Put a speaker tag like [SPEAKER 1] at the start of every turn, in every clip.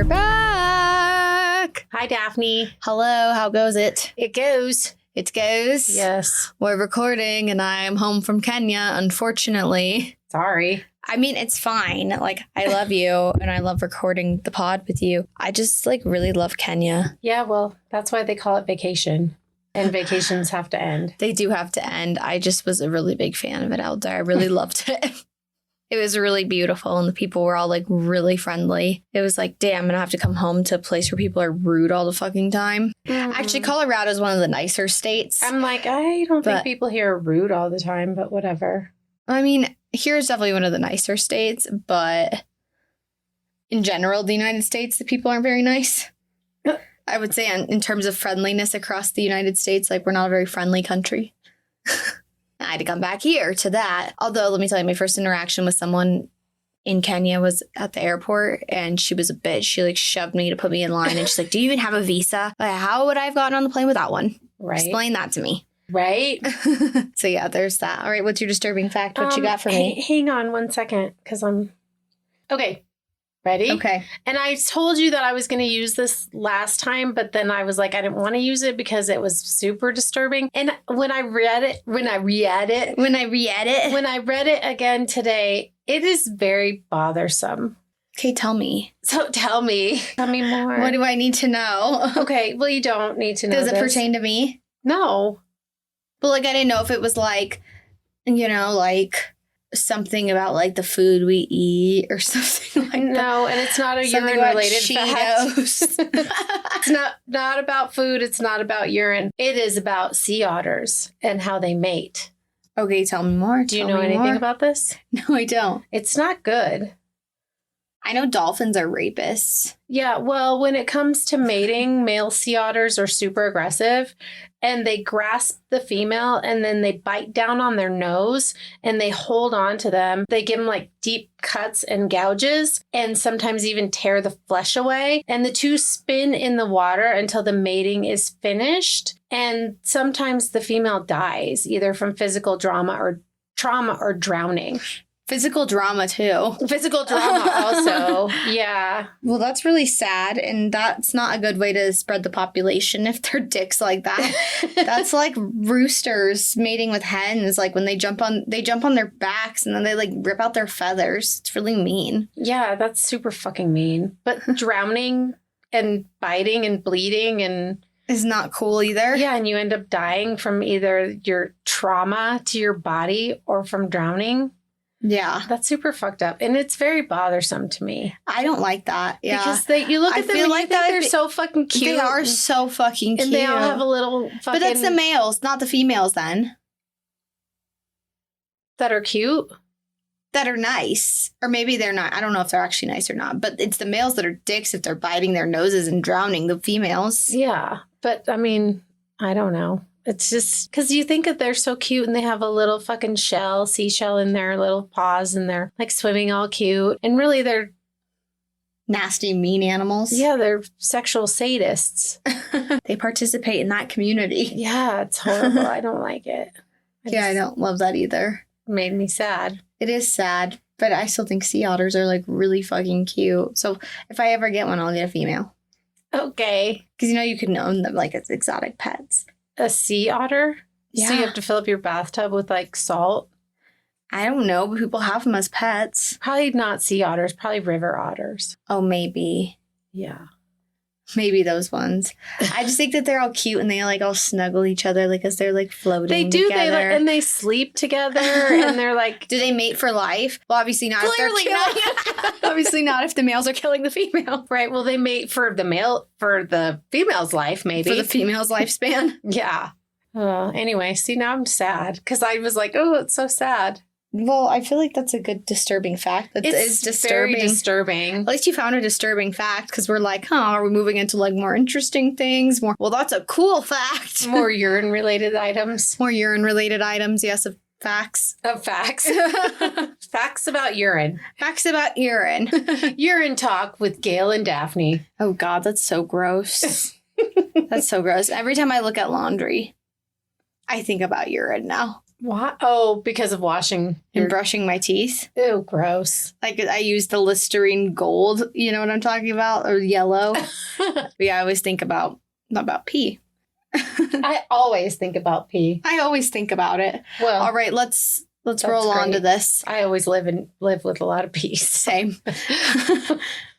[SPEAKER 1] We're back.
[SPEAKER 2] Hi, Daphne.
[SPEAKER 1] Hello, how goes it?
[SPEAKER 2] It goes.
[SPEAKER 1] It goes?
[SPEAKER 2] Yes.
[SPEAKER 1] We're recording and I'm home from Kenya, unfortunately.
[SPEAKER 2] Sorry.
[SPEAKER 1] I mean, it's fine. Like, I love you and I love recording the pod with you. I just, really love Kenya.
[SPEAKER 2] Yeah, well, that's why they call it vacation. And vacations have to end.
[SPEAKER 1] They do have to end. I just was a really big fan of it out there. I really loved it. It was really beautiful and the people were all really friendly. It was damn, I'm gonna have to come home to a place where people are rude all the fucking time. Actually, Colorado is one of the nicer states.
[SPEAKER 2] I'm I don't think people here are rude all the time, but whatever.
[SPEAKER 1] I mean, here's definitely one of the nicer states, but in general, the United States, the people aren't very nice. I would say in terms of friendliness across the United States, we're not a very friendly country. I had to come back here to that. Although, let me tell you, my first interaction with someone in Kenya was at the airport, and she was a bitch. She shoved me to put me in line, and she's like, "Do you even have a visa? How would I have gotten on the plane without one?
[SPEAKER 2] Right.
[SPEAKER 1] Explain that to me."
[SPEAKER 2] Right.
[SPEAKER 1] So yeah, there's that. All right, what's your disturbing fact? What you got for me?
[SPEAKER 2] Hang on one second, because I'm... Okay. Ready?
[SPEAKER 1] Okay.
[SPEAKER 2] And I told you that I was going to use this last time, but then I was I didn't want to use it because it was super disturbing. And when I read it again today, it is very bothersome.
[SPEAKER 1] Okay, tell me.
[SPEAKER 2] So tell me more.
[SPEAKER 1] What do I need to know?
[SPEAKER 2] Okay, well, you don't need to know.
[SPEAKER 1] Does it pertain to me?
[SPEAKER 2] No.
[SPEAKER 1] But I didn't know if it was something about the food we eat or something like that.
[SPEAKER 2] No, and it's not a urine related fact. It's not about food. It's not about urine. It is about sea otters and how they mate.
[SPEAKER 1] Okay, tell me more.
[SPEAKER 2] Do you know anything about this?
[SPEAKER 1] No, I don't.
[SPEAKER 2] It's not good.
[SPEAKER 1] I know dolphins are rapists.
[SPEAKER 2] Yeah, well, when it comes to mating, male sea otters are super aggressive and they grasp the female and then they bite down on their nose and they hold on to them. They give them deep cuts and gouges and sometimes even tear the flesh away. And the two spin in the water until the mating is finished. And sometimes the female dies either from physical trauma or drowning.
[SPEAKER 1] Physical drama, too.
[SPEAKER 2] Physical drama also. Yeah.
[SPEAKER 1] Well, that's really sad. And that's not a good way to spread the population if they're dicks like that. That's like roosters mating with hens. When they jump on their backs and then they rip out their feathers. It's really mean.
[SPEAKER 2] Yeah, that's super fucking mean. But drowning and biting and bleeding and...
[SPEAKER 1] is not cool either.
[SPEAKER 2] Yeah, and you end up dying from either your trauma to your body or from drowning.
[SPEAKER 1] Yeah.
[SPEAKER 2] That's super fucked up. And it's very bothersome to me.
[SPEAKER 1] I don't like that. Yeah.
[SPEAKER 2] Because you look at them and you think they're so fucking cute.
[SPEAKER 1] They are so fucking cute.
[SPEAKER 2] And they all have a little fucking...
[SPEAKER 1] But that's the males, not the females then.
[SPEAKER 2] That are cute?
[SPEAKER 1] That are nice. Or maybe they're not. I don't know if they're actually nice or not. But it's the males that are dicks if they're biting their noses and drowning the females.
[SPEAKER 2] Yeah. But, I mean, I don't know. It's just because you think that they're so cute and they have a little fucking seashell in their little paws and they're swimming all cute. And really they're
[SPEAKER 1] nasty, mean animals.
[SPEAKER 2] Yeah, they're sexual sadists.
[SPEAKER 1] They participate in that community.
[SPEAKER 2] Yeah, it's horrible. I don't like it.
[SPEAKER 1] I don't love that either.
[SPEAKER 2] Made me sad. It
[SPEAKER 1] is sad, but I still think sea otters are really fucking cute. So if I ever get one, I'll get a female.
[SPEAKER 2] Okay.
[SPEAKER 1] Because you can own them as exotic pets.
[SPEAKER 2] A sea otter?
[SPEAKER 1] Yeah.
[SPEAKER 2] So you have to fill up your bathtub with salt?
[SPEAKER 1] I don't know, but people have them as pets.
[SPEAKER 2] Probably not sea otters, probably river otters.
[SPEAKER 1] Oh, maybe.
[SPEAKER 2] Yeah.
[SPEAKER 1] Maybe those ones. I just think that they're all cute and they all snuggle each other as they're floating
[SPEAKER 2] They do,
[SPEAKER 1] together.
[SPEAKER 2] and they sleep together and they're
[SPEAKER 1] do they mate for life? Well, obviously not.
[SPEAKER 2] Clearly
[SPEAKER 1] not. Obviously not if the males are killing the female.
[SPEAKER 2] Right. Well, they mate for the female's life, maybe.
[SPEAKER 1] For the female's lifespan.
[SPEAKER 2] Yeah. Anyway, see, now I'm sad because I was oh, it's so sad.
[SPEAKER 1] Well, I feel that's a good disturbing fact. It's disturbing.
[SPEAKER 2] Very disturbing.
[SPEAKER 1] At least you found a disturbing fact because we're are we moving into more interesting things? Well, that's a cool fact.
[SPEAKER 2] More urine-related items.
[SPEAKER 1] More urine-related items, yes, of facts.
[SPEAKER 2] Of facts. Facts about urine.
[SPEAKER 1] Facts about urine.
[SPEAKER 2] Urine talk with Gail and Daphne.
[SPEAKER 1] Oh, God, that's so gross. That's so gross. Every time I look at laundry, I think about urine now.
[SPEAKER 2] Why? Oh, because of washing
[SPEAKER 1] and brushing my teeth.
[SPEAKER 2] Ew, gross.
[SPEAKER 1] Like I use the Listerine Gold, you know what I'm talking about? Or yellow. But yeah, I always think about pee.
[SPEAKER 2] I always think about pee.
[SPEAKER 1] I always think about it.
[SPEAKER 2] Well,
[SPEAKER 1] all right, let's roll on to this.
[SPEAKER 2] I always live with a lot of pee.
[SPEAKER 1] Same.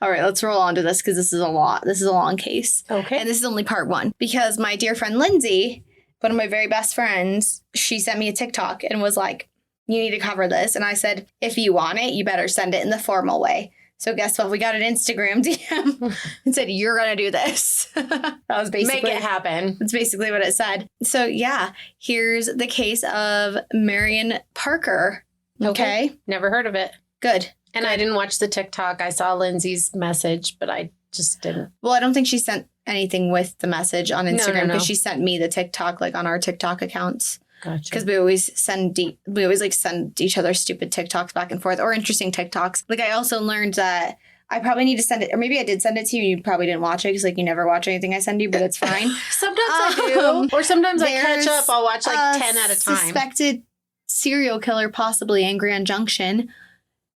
[SPEAKER 1] All right, let's roll on to this because this is a lot. This is a long case.
[SPEAKER 2] Okay.
[SPEAKER 1] And this is only part 1 because my dear friend Lynsey, one of my very best friends, she sent me a TikTok and was like, you need to cover this. And I said, if you want it, you better send it in the formal way. So guess what? We got an Instagram DM and said, you're going to do this. That was basically...
[SPEAKER 2] Make it happen.
[SPEAKER 1] That's basically what it said. So yeah, here's the case of Marion Parker. Okay.
[SPEAKER 2] Never heard of it.
[SPEAKER 1] Good.
[SPEAKER 2] And I didn't watch the TikTok. I saw Lynsey's message, but I just didn't.
[SPEAKER 1] Well, I don't think she sent anything with the message on Instagram because
[SPEAKER 2] No.
[SPEAKER 1] she sent me the TikTok like on our TikTok accounts.
[SPEAKER 2] Gotcha.
[SPEAKER 1] Because we always send each other stupid TikToks back and forth or interesting TikToks. Like I also learned that I probably need to send it, or maybe I did send it to you. You probably didn't watch it because like you never watch anything I send you, but it's fine.
[SPEAKER 2] Sometimes I do, or sometimes I catch up. I'll watch like 10 at a time.
[SPEAKER 1] Suspected serial killer, possibly in Grand Junction.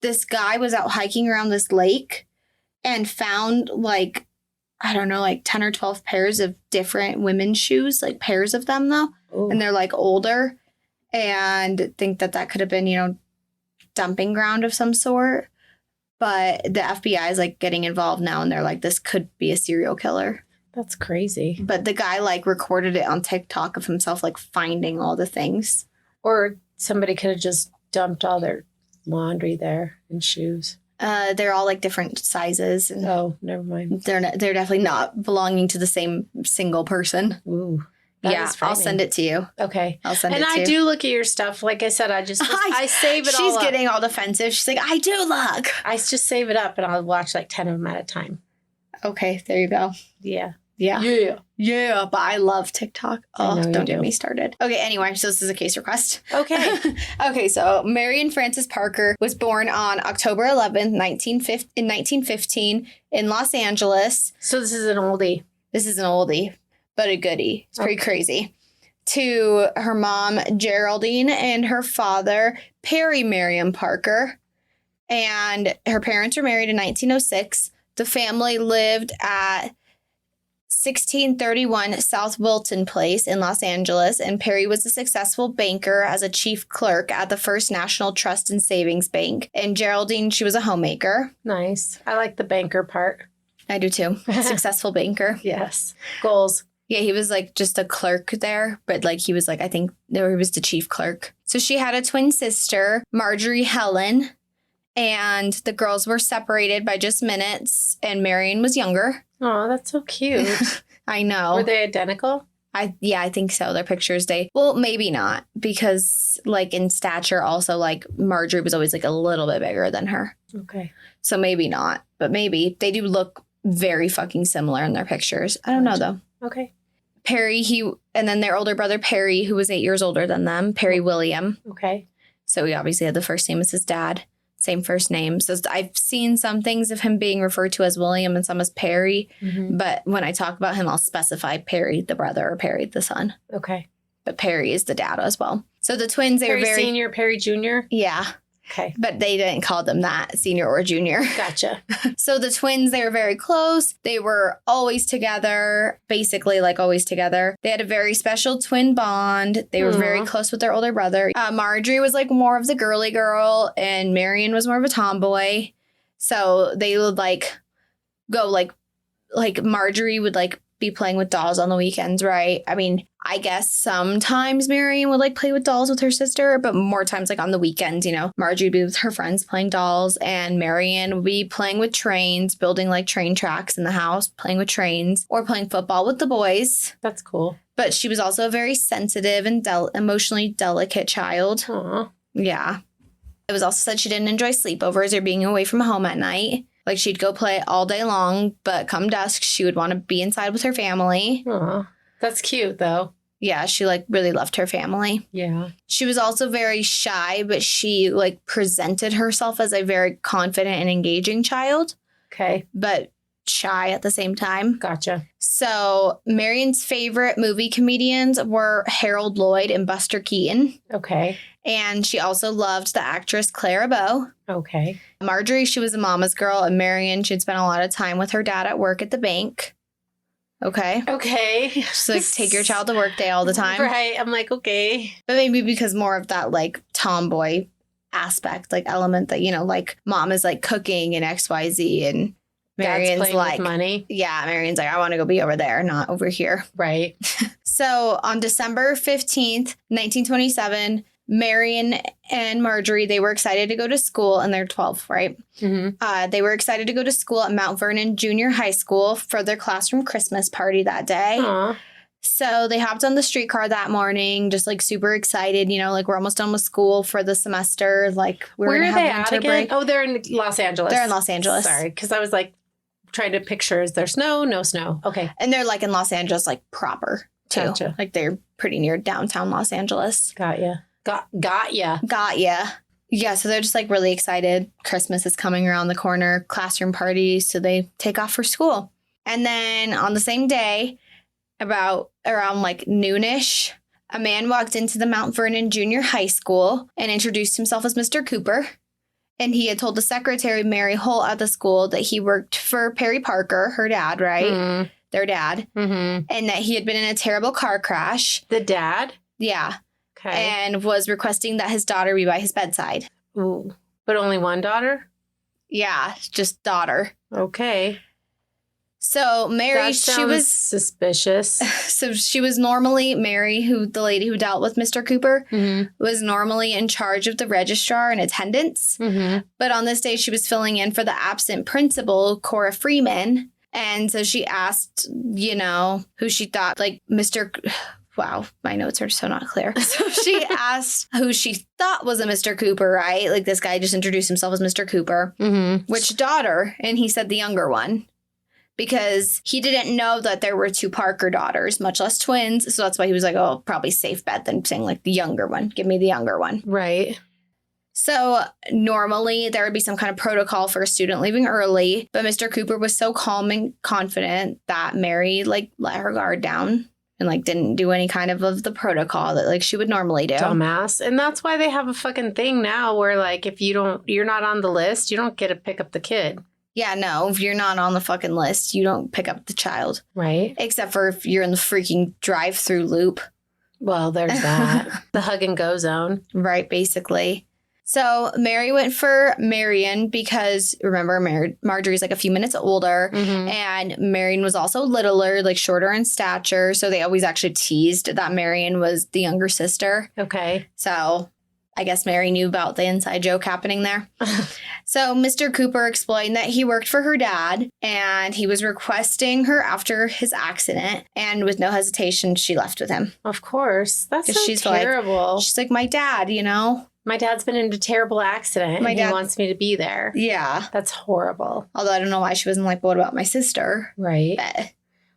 [SPEAKER 1] This guy was out hiking around this lake and found like, I don't know, like 10 or 12 pairs of different women's shoes, like pairs of them though.
[SPEAKER 2] Ooh.
[SPEAKER 1] And they're like older and think that could have been, you know, dumping ground of some sort. But the FBI is like getting involved now and they're like, this could be a serial killer.
[SPEAKER 2] That's crazy.
[SPEAKER 1] But the guy like recorded it on TikTok of himself like finding all the things.
[SPEAKER 2] Or somebody could have just dumped all their laundry there and shoes.
[SPEAKER 1] They're all like different sizes. And
[SPEAKER 2] Oh, never mind.
[SPEAKER 1] they're definitely not belonging to the same single person.
[SPEAKER 2] Ooh. That
[SPEAKER 1] Yeah,
[SPEAKER 2] is
[SPEAKER 1] I'll
[SPEAKER 2] frightening.
[SPEAKER 1] send it to you.
[SPEAKER 2] Okay.
[SPEAKER 1] I'll send
[SPEAKER 2] And
[SPEAKER 1] it to
[SPEAKER 2] I
[SPEAKER 1] you.
[SPEAKER 2] do look at your stuff. Like I said, I save it all
[SPEAKER 1] She's
[SPEAKER 2] up.
[SPEAKER 1] getting all defensive. She's like, I do look.
[SPEAKER 2] I just save it up and I'll watch like 10 of them at a time.
[SPEAKER 1] Okay, there you go.
[SPEAKER 2] Yeah.
[SPEAKER 1] Yeah. Yeah, but I love TikTok.
[SPEAKER 2] I
[SPEAKER 1] Oh,
[SPEAKER 2] know you
[SPEAKER 1] don't get
[SPEAKER 2] do.
[SPEAKER 1] me started. Okay, anyway, so this is a case request.
[SPEAKER 2] Okay.
[SPEAKER 1] Okay, so Marion Frances Parker was born on October 11th, 1915 in Los Angeles.
[SPEAKER 2] So this is an oldie.
[SPEAKER 1] This is an oldie, but a goodie. It's pretty crazy. To her mom, Geraldine, and her father, Perry Marion Parker. And her parents were married in 1906. The family lived at 1631 South Wilton Place in Los Angeles, and Perry was a successful banker as a chief clerk at the First National Trust and Savings Bank. And Geraldine, she was a homemaker.
[SPEAKER 2] Nice. I like the banker part.
[SPEAKER 1] I do too. Successful banker.
[SPEAKER 2] Yes. Goals.
[SPEAKER 1] Yeah, he was like just a clerk there, but like he was like, I think he was the chief clerk. So she had a twin sister, Marjorie Helen, and the girls were separated by just minutes, and Marion was younger.
[SPEAKER 2] Oh, that's so cute.
[SPEAKER 1] I know.
[SPEAKER 2] Were they identical?
[SPEAKER 1] I think so. Their pictures, well, maybe not, because like in stature also, like Marjorie was always like a little bit bigger than her.
[SPEAKER 2] Okay.
[SPEAKER 1] So maybe not, but maybe. They do look very fucking similar in their pictures. I don't know though.
[SPEAKER 2] Okay.
[SPEAKER 1] Perry, and then their older brother Perry, who was 8 years older than them, Perry William.
[SPEAKER 2] Okay.
[SPEAKER 1] So he obviously had the first name as his dad, same first name. So I've seen some things of him being referred to as William and some as Perry.
[SPEAKER 2] Mm-hmm.
[SPEAKER 1] But when I talk about him, I'll specify Perry the brother or Perry the son.
[SPEAKER 2] Okay.
[SPEAKER 1] But Perry is the dad as well. So the twins, they
[SPEAKER 2] Perry
[SPEAKER 1] were very...
[SPEAKER 2] Senior, Perry Junior.
[SPEAKER 1] Yeah.
[SPEAKER 2] Okay.
[SPEAKER 1] But they didn't call them that, senior or junior.
[SPEAKER 2] Gotcha.
[SPEAKER 1] So the twins, they were very close. They were always together, basically like always together. They had a very special twin bond. They were very close with their older brother. Marjorie was like more of the girly girl and Marion was more of a tomboy. So they would like go like Marjorie would like be playing with dolls on the weekends, right? I mean, I guess sometimes Marion would like play with dolls with her sister, but more times like on the weekends, you know, Marjorie would be with her friends playing dolls and Marion would be playing with trains, building like train tracks in the house, playing with trains or playing football with the boys.
[SPEAKER 2] That's cool.
[SPEAKER 1] But she was also a very sensitive and emotionally delicate child.
[SPEAKER 2] Aw.
[SPEAKER 1] Yeah. It was also said she didn't enjoy sleepovers or being away from home at night. Like she'd go play all day long, but come dusk, she would want to be inside with her family.
[SPEAKER 2] Aw. That's cute though.
[SPEAKER 1] Yeah, she like really loved her family.
[SPEAKER 2] Yeah.
[SPEAKER 1] She was also very shy, but she like presented herself as a very confident and engaging child.
[SPEAKER 2] Okay.
[SPEAKER 1] But shy at the same time.
[SPEAKER 2] Gotcha.
[SPEAKER 1] So Marion's favorite movie comedians were Harold Lloyd and Buster Keaton.
[SPEAKER 2] Okay.
[SPEAKER 1] And she also loved the actress Clara Bow.
[SPEAKER 2] Okay.
[SPEAKER 1] Marjorie, she was a mama's girl. And Marion, she'd spent a lot of time with her dad at work at the bank. Okay.
[SPEAKER 2] Okay.
[SPEAKER 1] Just like take your child to work day all the time.
[SPEAKER 2] Right. I'm like, okay.
[SPEAKER 1] But maybe because more of that like tomboy aspect, like element that, you know, like mom is like cooking and XYZ and Marion's
[SPEAKER 2] Dad's playing
[SPEAKER 1] like
[SPEAKER 2] with money.
[SPEAKER 1] Yeah, Marion's like, I want to go be over there, not over here.
[SPEAKER 2] Right.
[SPEAKER 1] So on December 15th, 1927, Marion and Marjorie, they were excited to go to school, and they're 12, right?
[SPEAKER 2] Mm-hmm.
[SPEAKER 1] They were excited to go to school at Mount Vernon Junior High School for their classroom Christmas party that day.
[SPEAKER 2] Aw.
[SPEAKER 1] So they hopped on the streetcar that morning, just like super excited, you know, like we're almost done with school for the semester. Like we're
[SPEAKER 2] Where
[SPEAKER 1] gonna
[SPEAKER 2] are
[SPEAKER 1] have
[SPEAKER 2] they at
[SPEAKER 1] winter
[SPEAKER 2] again?
[SPEAKER 1] break.
[SPEAKER 2] Oh, they're in Los Angeles.
[SPEAKER 1] They're in Los Angeles.
[SPEAKER 2] Sorry, because I was like trying to picture, is there snow? No snow. Okay.
[SPEAKER 1] And they're like in Los Angeles, like proper too.
[SPEAKER 2] Gotcha.
[SPEAKER 1] Like they're pretty near downtown Los Angeles.
[SPEAKER 2] Got ya. Got ya.
[SPEAKER 1] Got ya. Yeah, so they're just like really excited. Christmas is coming around the corner, classroom party, so they take off for school. And then on the same day, around like noonish, a man walked into the Mount Vernon Junior High School and introduced himself as Mr. Cooper. And he had told the secretary, Mary Holt, at the school that he worked for Perry Parker, her dad, right?
[SPEAKER 2] Mm.
[SPEAKER 1] Their dad.
[SPEAKER 2] Mm-hmm.
[SPEAKER 1] And that he had been in a terrible car crash.
[SPEAKER 2] The dad?
[SPEAKER 1] Yeah.
[SPEAKER 2] Okay.
[SPEAKER 1] And was requesting that his daughter be by his bedside.
[SPEAKER 2] Ooh. But only one daughter?
[SPEAKER 1] Yeah, just daughter.
[SPEAKER 2] Okay.
[SPEAKER 1] So Mary,
[SPEAKER 2] That
[SPEAKER 1] she
[SPEAKER 2] sounds
[SPEAKER 1] was
[SPEAKER 2] suspicious.
[SPEAKER 1] so she was normally Mary, the lady who dealt with Mr. Cooper,
[SPEAKER 2] Mm-hmm.
[SPEAKER 1] was normally in charge of the registrar and attendance.
[SPEAKER 2] Mm-hmm.
[SPEAKER 1] But on this day, she was filling in for the absent principal, Cora Freeman. And so she asked, you know, who she thought, like Mr. Wow, my notes are so not clear. So she asked who she thought was a Mr. Cooper, right? Like this guy just introduced himself as Mr. Cooper.
[SPEAKER 2] Mm-hmm.
[SPEAKER 1] Which daughter? And he said the younger one. Because he didn't know that there were two Parker daughters, much less twins. So that's why he was like, oh, probably safe bet than saying like the younger one. Give me the younger one.
[SPEAKER 2] Right.
[SPEAKER 1] So normally there would be some kind of protocol for a student leaving early. But Mr. Cooper was so calm and confident that Mary like let her guard down and like didn't do any kind of the protocol that like she would normally do.
[SPEAKER 2] Dumbass. And that's why they have a fucking thing now where like if you're not on the list, you don't get to pick up the kid.
[SPEAKER 1] Yeah, no, if you're not on the fucking list, you don't pick up the child.
[SPEAKER 2] Right.
[SPEAKER 1] Except for if you're in the freaking drive-through loop.
[SPEAKER 2] Well, there's that. The hug and go zone.
[SPEAKER 1] Right, basically. So Mary went for Marion because, remember, Marjorie's like a few minutes older.
[SPEAKER 2] Mm-hmm.
[SPEAKER 1] And Marion was also littler, like shorter in stature. So they always actually teased that Marion was the younger sister.
[SPEAKER 2] Okay.
[SPEAKER 1] So I guess Mary knew about the inside joke happening there. So Mr. Cooper explained that he worked for her dad and he was requesting her after his accident. And with no hesitation, she left with him.
[SPEAKER 2] Of course. That's
[SPEAKER 1] 'Cause
[SPEAKER 2] so
[SPEAKER 1] she's like-
[SPEAKER 2] terrible.
[SPEAKER 1] She's like, my dad, you know?
[SPEAKER 2] My dad's been in a terrible accident
[SPEAKER 1] My
[SPEAKER 2] and he
[SPEAKER 1] dad-
[SPEAKER 2] wants me to be there.
[SPEAKER 1] Yeah.
[SPEAKER 2] That's horrible.
[SPEAKER 1] Although I don't know why she wasn't like, what about my sister?
[SPEAKER 2] Right.
[SPEAKER 1] But,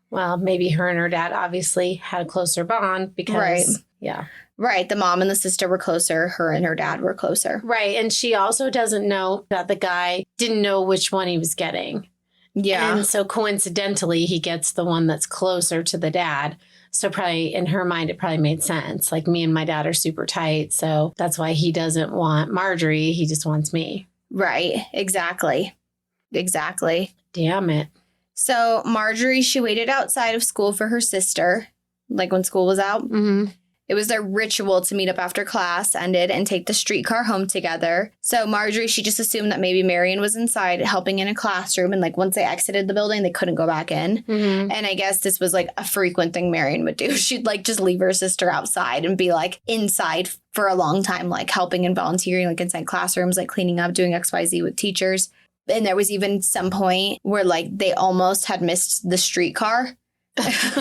[SPEAKER 2] Well, maybe her and her dad obviously had a closer bond because,
[SPEAKER 1] Right.
[SPEAKER 2] Yeah.
[SPEAKER 1] right. The mom and the sister were closer. Her and her dad were closer.
[SPEAKER 2] Right. And she also doesn't know that the guy didn't know which one he was getting.
[SPEAKER 1] Yeah.
[SPEAKER 2] And so coincidentally, he gets the one that's closer to the dad. So probably in her mind, it probably made sense. Like me and my dad are super tight. So that's why he doesn't want Marjorie. He just wants me.
[SPEAKER 1] Right. Exactly.
[SPEAKER 2] Damn it.
[SPEAKER 1] So Marjorie, she waited outside of school for her sister, like when school was out.
[SPEAKER 2] Mm-hmm.
[SPEAKER 1] It was their ritual to meet up after class ended and take the streetcar home together. So Marjorie, she just assumed that maybe Marion was inside helping in a classroom. And like once they exited the building, they couldn't go back in.
[SPEAKER 2] Mm-hmm.
[SPEAKER 1] And I guess this was like a frequent thing Marion would do. She'd like just leave her sister outside and be like inside for a long time, like helping and volunteering, like inside classrooms, like cleaning up, doing XYZ with teachers. And there was even some point where like they almost had missed the streetcar.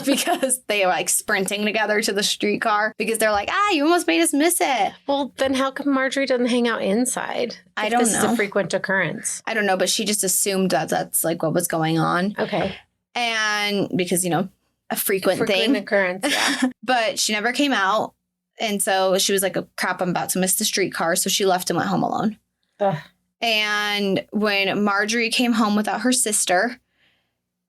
[SPEAKER 1] Because they were like sprinting together to the streetcar because they're like, you almost made us miss it.
[SPEAKER 2] Well, then how come Marjorie doesn't hang out inside?
[SPEAKER 1] I
[SPEAKER 2] if
[SPEAKER 1] don't
[SPEAKER 2] this is
[SPEAKER 1] know.
[SPEAKER 2] a frequent occurrence.
[SPEAKER 1] I don't know, but she just assumed that that's like what was going on.
[SPEAKER 2] Okay.
[SPEAKER 1] And because, you know, a frequent thing.
[SPEAKER 2] Occurrence, yeah.
[SPEAKER 1] But she never came out. And so she was like, oh, crap, I'm about to miss the streetcar. So she left and went home alone.
[SPEAKER 2] Ugh.
[SPEAKER 1] And when Marjorie came home without her sister,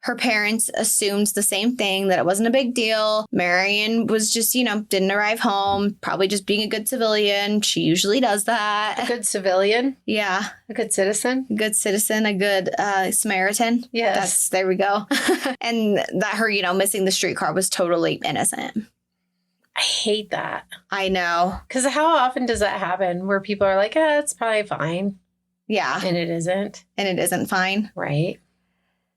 [SPEAKER 1] Her parents assumed the same thing, that it wasn't a big deal. Marion was just, didn't arrive home, probably just being a good civilian. She usually does that.
[SPEAKER 2] A good civilian?
[SPEAKER 1] Yeah.
[SPEAKER 2] A good citizen?
[SPEAKER 1] A good citizen, a good Samaritan.
[SPEAKER 2] Yes.
[SPEAKER 1] There we go. And that her, missing the streetcar was totally innocent.
[SPEAKER 2] I hate that.
[SPEAKER 1] I know.
[SPEAKER 2] Because how often does that happen where people are like, it's probably fine.
[SPEAKER 1] Yeah.
[SPEAKER 2] And it isn't.
[SPEAKER 1] And it isn't fine.
[SPEAKER 2] Right.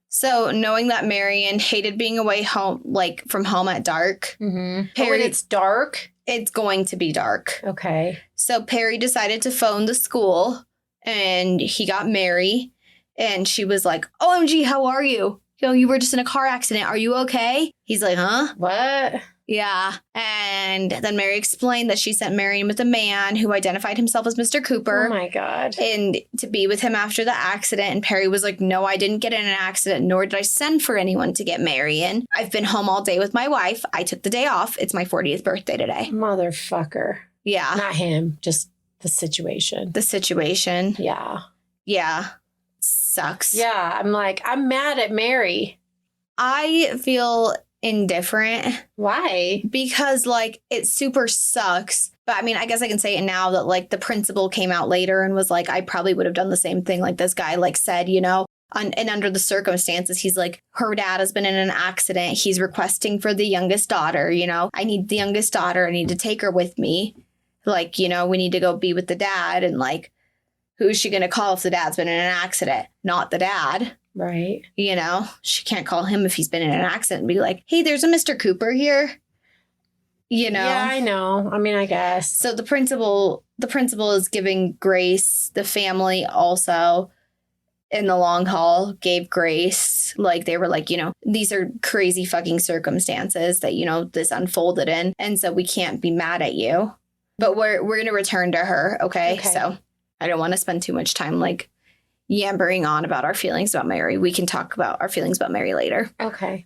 [SPEAKER 1] So knowing that Marion hated being away from home at dark.
[SPEAKER 2] Mm-hmm.
[SPEAKER 1] Perry,
[SPEAKER 2] when it's dark?
[SPEAKER 1] It's going to be dark.
[SPEAKER 2] Okay.
[SPEAKER 1] So Perry decided to phone the school and he got Mary and she was like, OMG, how are you? You were just in a car accident. Are you okay? He's like, huh?
[SPEAKER 2] What?
[SPEAKER 1] Yeah. And then Mary explained that she sent Marion with a man who identified himself as Mr. Cooper.
[SPEAKER 2] Oh, my God.
[SPEAKER 1] And to be with him after the accident. And Perry was like, no, I didn't get in an accident, nor did I send for anyone to get Marion. I've been home all day with my wife. I took the day off. It's my 40th birthday today.
[SPEAKER 2] Motherfucker.
[SPEAKER 1] Yeah.
[SPEAKER 2] Not him, just the situation.
[SPEAKER 1] The situation.
[SPEAKER 2] Yeah.
[SPEAKER 1] Yeah. Sucks.
[SPEAKER 2] Yeah. I'm like, I'm mad at Mary.
[SPEAKER 1] I feel indifferent.
[SPEAKER 2] Why?
[SPEAKER 1] Because, it super sucks. But, I mean, I guess I can say it now that, the principal came out later and was like, I probably would have done the same thing. Like, this guy, said, and under the circumstances, he's like, her dad has been in an accident. He's requesting for the youngest daughter, I need the youngest daughter. I need to take her with me. We need to go be with the dad. And, who's she going to call if the dad's been in an accident? Not the dad.
[SPEAKER 2] Right.
[SPEAKER 1] She can't call him if he's been in an accident and be like, hey, there's a Mr. Cooper here.
[SPEAKER 2] Yeah, I know. I mean, I guess.
[SPEAKER 1] So the principal is giving grace. The family also, in the long haul, gave grace. They were like, these are crazy fucking circumstances that, this unfolded in. And so we can't be mad at you. But we're going to return to her. Okay. So I don't want to spend too much time yammering on about our feelings about Mary. We can talk about our feelings about Mary later.
[SPEAKER 2] Okay.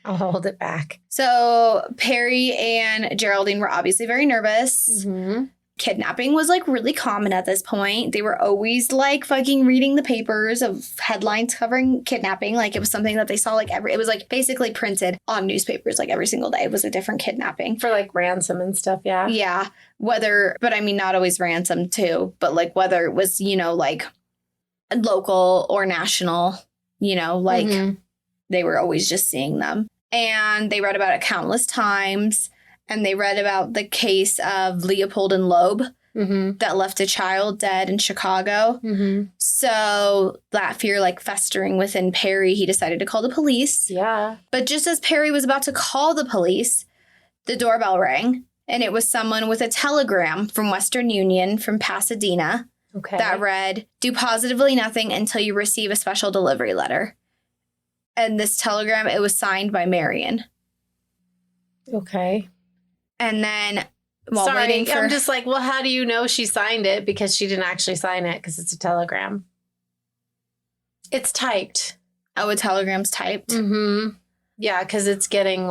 [SPEAKER 2] I'll hold it back.
[SPEAKER 1] So Perry and Geraldine were obviously very nervous.
[SPEAKER 2] Mm-hmm.
[SPEAKER 1] Kidnapping was really common at this point. They were always fucking reading the papers of headlines covering kidnapping. It was something that they saw it was basically printed on newspapers every single day. It was a different kidnapping.
[SPEAKER 2] For ransom and stuff, yeah.
[SPEAKER 1] Yeah. But I mean, not always ransom too, but whether it was, local or national,
[SPEAKER 2] Mm-hmm.
[SPEAKER 1] they were always just seeing them. And they read about it countless times. And they read about the case of Leopold and Loeb
[SPEAKER 2] mm-hmm.
[SPEAKER 1] that left a child dead in Chicago.
[SPEAKER 2] Mm-hmm.
[SPEAKER 1] So that fear festering within Perry, he decided to call the police.
[SPEAKER 2] Yeah.
[SPEAKER 1] But just as Perry was about to call the police, the doorbell rang. And it was someone with a telegram from Western Union from Pasadena.
[SPEAKER 2] Okay.
[SPEAKER 1] That read, do positively nothing until you receive a special delivery letter. And this telegram, it was signed by Marion.
[SPEAKER 2] Okay.
[SPEAKER 1] And then while
[SPEAKER 2] Sorry,
[SPEAKER 1] waiting for...
[SPEAKER 2] I'm just well, how do you know she signed it? Because she didn't actually sign it because it's a telegram. It's typed.
[SPEAKER 1] Oh, a telegram's typed?
[SPEAKER 2] Mm-hmm. Yeah, because it's getting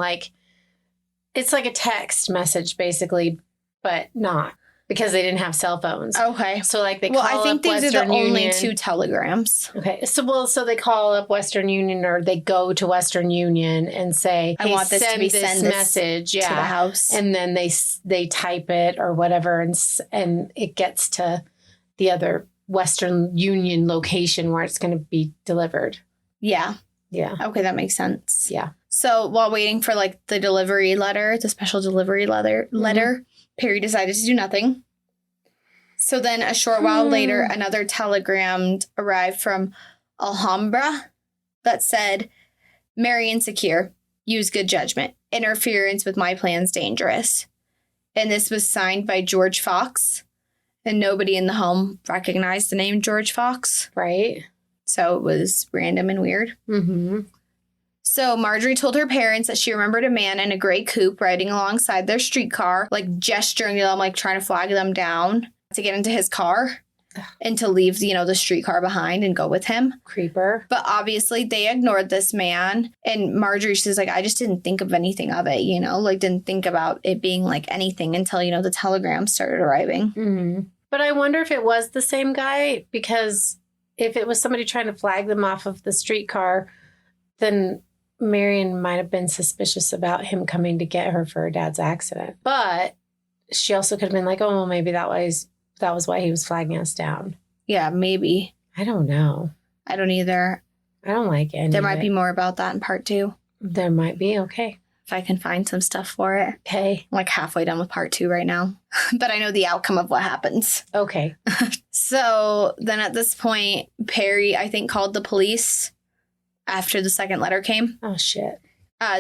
[SPEAKER 2] it's like a text message basically, but not. Because they didn't have cell phones.
[SPEAKER 1] Okay.
[SPEAKER 2] So they call
[SPEAKER 1] I think
[SPEAKER 2] up
[SPEAKER 1] these
[SPEAKER 2] Western
[SPEAKER 1] are the
[SPEAKER 2] Union.
[SPEAKER 1] only two telegrams.
[SPEAKER 2] Okay. So they call up Western Union or they go to Western Union and say, hey,
[SPEAKER 1] I want this to be
[SPEAKER 2] send this message
[SPEAKER 1] to the house.
[SPEAKER 2] And then they type it or whatever and it gets to the other Western Union location where it's going to be delivered.
[SPEAKER 1] Yeah.
[SPEAKER 2] Yeah.
[SPEAKER 1] Okay, that makes sense.
[SPEAKER 2] Yeah.
[SPEAKER 1] So while waiting for the delivery letter, the special delivery letter, Perry decided to do nothing. So then a short while later, another telegram arrived from Alhambra that said, Marion secure. Use good judgment. Interference with my plans dangerous. And this was signed by George Fox. And nobody in the home recognized the name George Fox.
[SPEAKER 2] Right.
[SPEAKER 1] So it was random and weird.
[SPEAKER 2] Mm-hmm.
[SPEAKER 1] So Marjorie told her parents that she remembered a man in a gray coupe riding alongside their streetcar, gesturing to them, trying to flag them down to get into his car and to leave, the streetcar behind and go with him.
[SPEAKER 2] Creeper.
[SPEAKER 1] But obviously they ignored this man. And Marjorie says, I just didn't think of anything of it, didn't think about it being anything until, the telegram started arriving.
[SPEAKER 2] Mm-hmm. But I wonder if it was the same guy, because if it was somebody trying to flag them off of the streetcar, then Marion might have been suspicious about him coming to get her for her dad's accident. But she also could have been like, oh, well, maybe that was why he was flagging us down.
[SPEAKER 1] Yeah, maybe.
[SPEAKER 2] I don't know.
[SPEAKER 1] I don't either.
[SPEAKER 2] I don't like it.
[SPEAKER 1] There might be more about that in part 2.
[SPEAKER 2] There might be. Okay.
[SPEAKER 1] If I can find some stuff for it.
[SPEAKER 2] Okay.
[SPEAKER 1] I'm like halfway done with part 2 right now. But I know the outcome of what happens.
[SPEAKER 2] Okay.
[SPEAKER 1] So then at this point, Perry, I think, called the police after the second letter came.
[SPEAKER 2] Oh, shit.